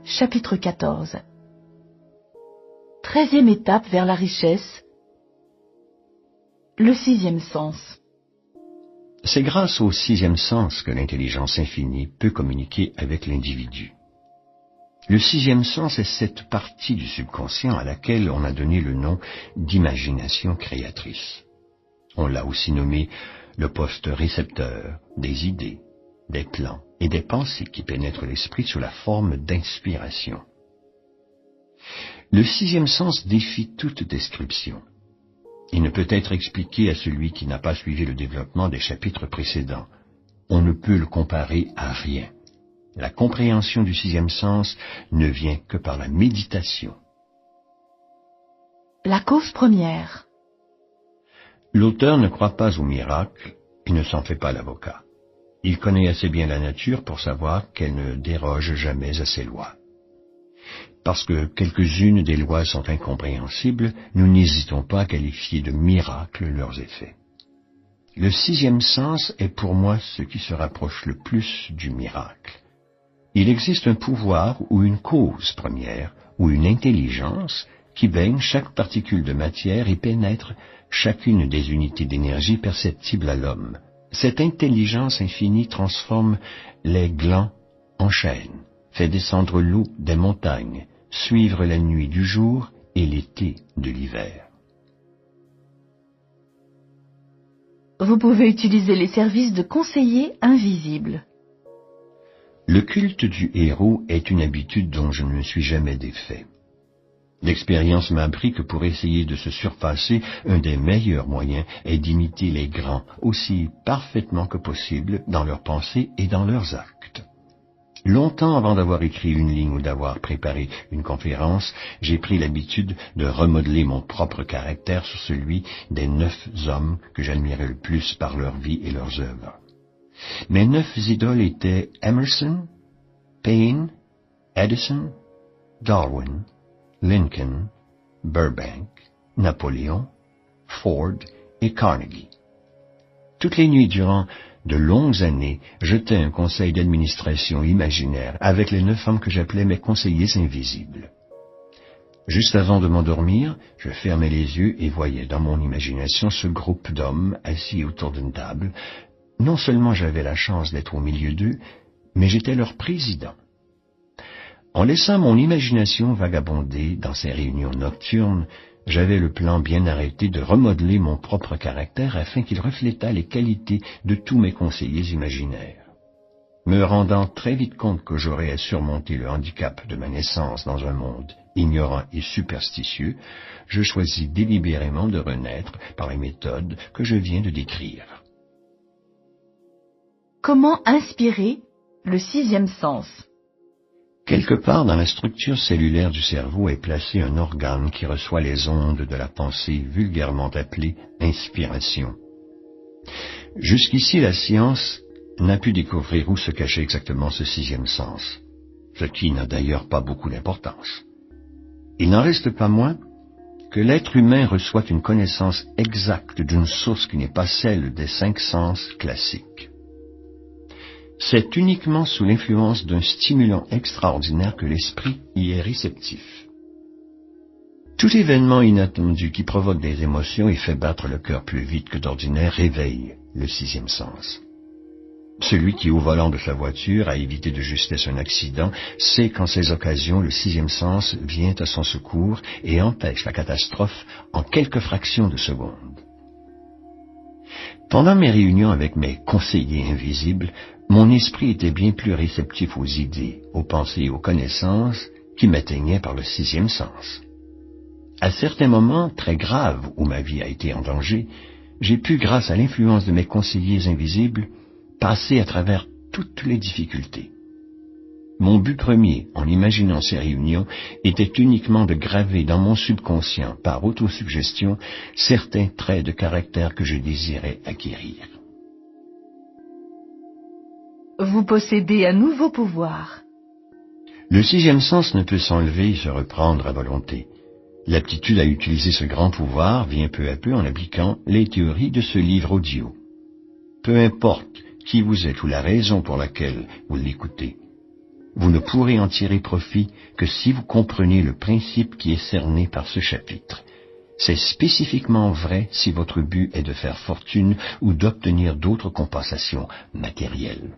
Chapitre 14. 13e étape vers la richesse. Le 6e sens. C'est grâce au 6e sens que l'intelligence infinie peut communiquer avec l'individu. Le 6e sens est cette partie du subconscient à laquelle on a donné le nom d'imagination créatrice. On l'a aussi nommé le poste récepteur des idées, des plans et des pensées qui pénètrent l'esprit sous la forme d'inspiration. Le 6e sens défie toute description. Il ne peut être expliqué à celui qui n'a pas suivi le développement des chapitres précédents. On ne peut le comparer à rien. La compréhension du 6e sens ne vient que par la méditation. La cause première. L'auteur ne croit pas au miracle et ne s'en fait pas l'avocat. Il connaît assez bien la nature pour savoir qu'elle ne déroge jamais à ses lois. Parce que quelques-unes des lois sont incompréhensibles, nous n'hésitons pas à qualifier de miracle leurs effets. Le 6e sens est pour moi ce qui se rapproche le plus du miracle. Il existe un pouvoir ou une cause première ou une intelligence qui baigne chaque particule de matière et pénètre chacune des unités d'énergie perceptibles à l'homme. Cette intelligence infinie transforme les glands en chaînes, fait descendre l'eau des montagnes, suivre la nuit du jour et l'été de l'hiver. Vous pouvez utiliser les services de conseiller invisible. Le culte du héros est une habitude dont je ne me suis jamais défait. L'expérience m'a appris que pour essayer de se surpasser, un des meilleurs moyens est d'imiter les grands aussi parfaitement que possible dans leurs pensées et dans leurs actes. Longtemps avant d'avoir écrit une ligne ou d'avoir préparé une conférence, j'ai pris l'habitude de remodeler mon propre caractère sur celui des 9 hommes que j'admirais le plus par leur vie et leurs œuvres. Mes 9 idoles étaient Emerson, Paine, Edison, Darwin, Lincoln, Burbank, Napoléon, Ford et Carnegie. Toutes les nuits durant de longues années, je tenais un conseil d'administration imaginaire avec les 9 hommes que j'appelais mes conseillers invisibles. Juste avant de m'endormir, je fermais les yeux et voyais dans mon imagination ce groupe d'hommes assis autour d'une table. Non seulement j'avais la chance d'être au milieu d'eux, mais j'étais leur président. En laissant mon imagination vagabonder dans ces réunions nocturnes, j'avais le plan bien arrêté de remodeler mon propre caractère afin qu'il reflétât les qualités de tous mes conseillers imaginaires. Me rendant très vite compte que j'aurais à surmonter le handicap de ma naissance dans un monde ignorant et superstitieux, je choisis délibérément de renaître par les méthodes que je viens de décrire. Comment inspirer le 6e sens? Quelque part dans la structure cellulaire du cerveau est placé un organe qui reçoit les ondes de la pensée vulgairement appelée inspiration. Jusqu'ici, la science n'a pu découvrir où se cachait exactement ce 6e sens, ce qui n'a d'ailleurs pas beaucoup d'importance. Il n'en reste pas moins que l'être humain reçoit une connaissance exacte d'une source qui n'est pas celle des 5 sens classiques. C'est uniquement sous l'influence d'un stimulant extraordinaire que l'esprit y est réceptif. Tout événement inattendu qui provoque des émotions et fait battre le cœur plus vite que d'ordinaire réveille le 6e sens. Celui qui, au volant de sa voiture, a évité de justesse un accident, sait qu'en ces occasions, le 6e sens vient à son secours et empêche la catastrophe en quelques fractions de seconde. Pendant mes réunions avec mes conseillers invisibles, mon esprit était bien plus réceptif aux idées, aux pensées et aux connaissances qui m'atteignaient par le 6e sens. À certains moments très graves où ma vie a été en danger, j'ai pu, grâce à l'influence de mes conseillers invisibles, passer à travers toutes les difficultés. Mon but premier, en imaginant ces réunions, était uniquement de graver dans mon subconscient, par autosuggestion, certains traits de caractère que je désirais acquérir. Vous possédez un nouveau pouvoir. Le 6e sens ne peut s'enlever et se reprendre à volonté. L'aptitude à utiliser ce grand pouvoir vient peu à peu en appliquant les théories de ce livre audio. Peu importe qui vous êtes ou la raison pour laquelle vous l'écoutez, vous ne pourrez en tirer profit que si vous comprenez le principe qui est cerné par ce chapitre. C'est spécifiquement vrai si votre but est de faire fortune ou d'obtenir d'autres compensations matérielles.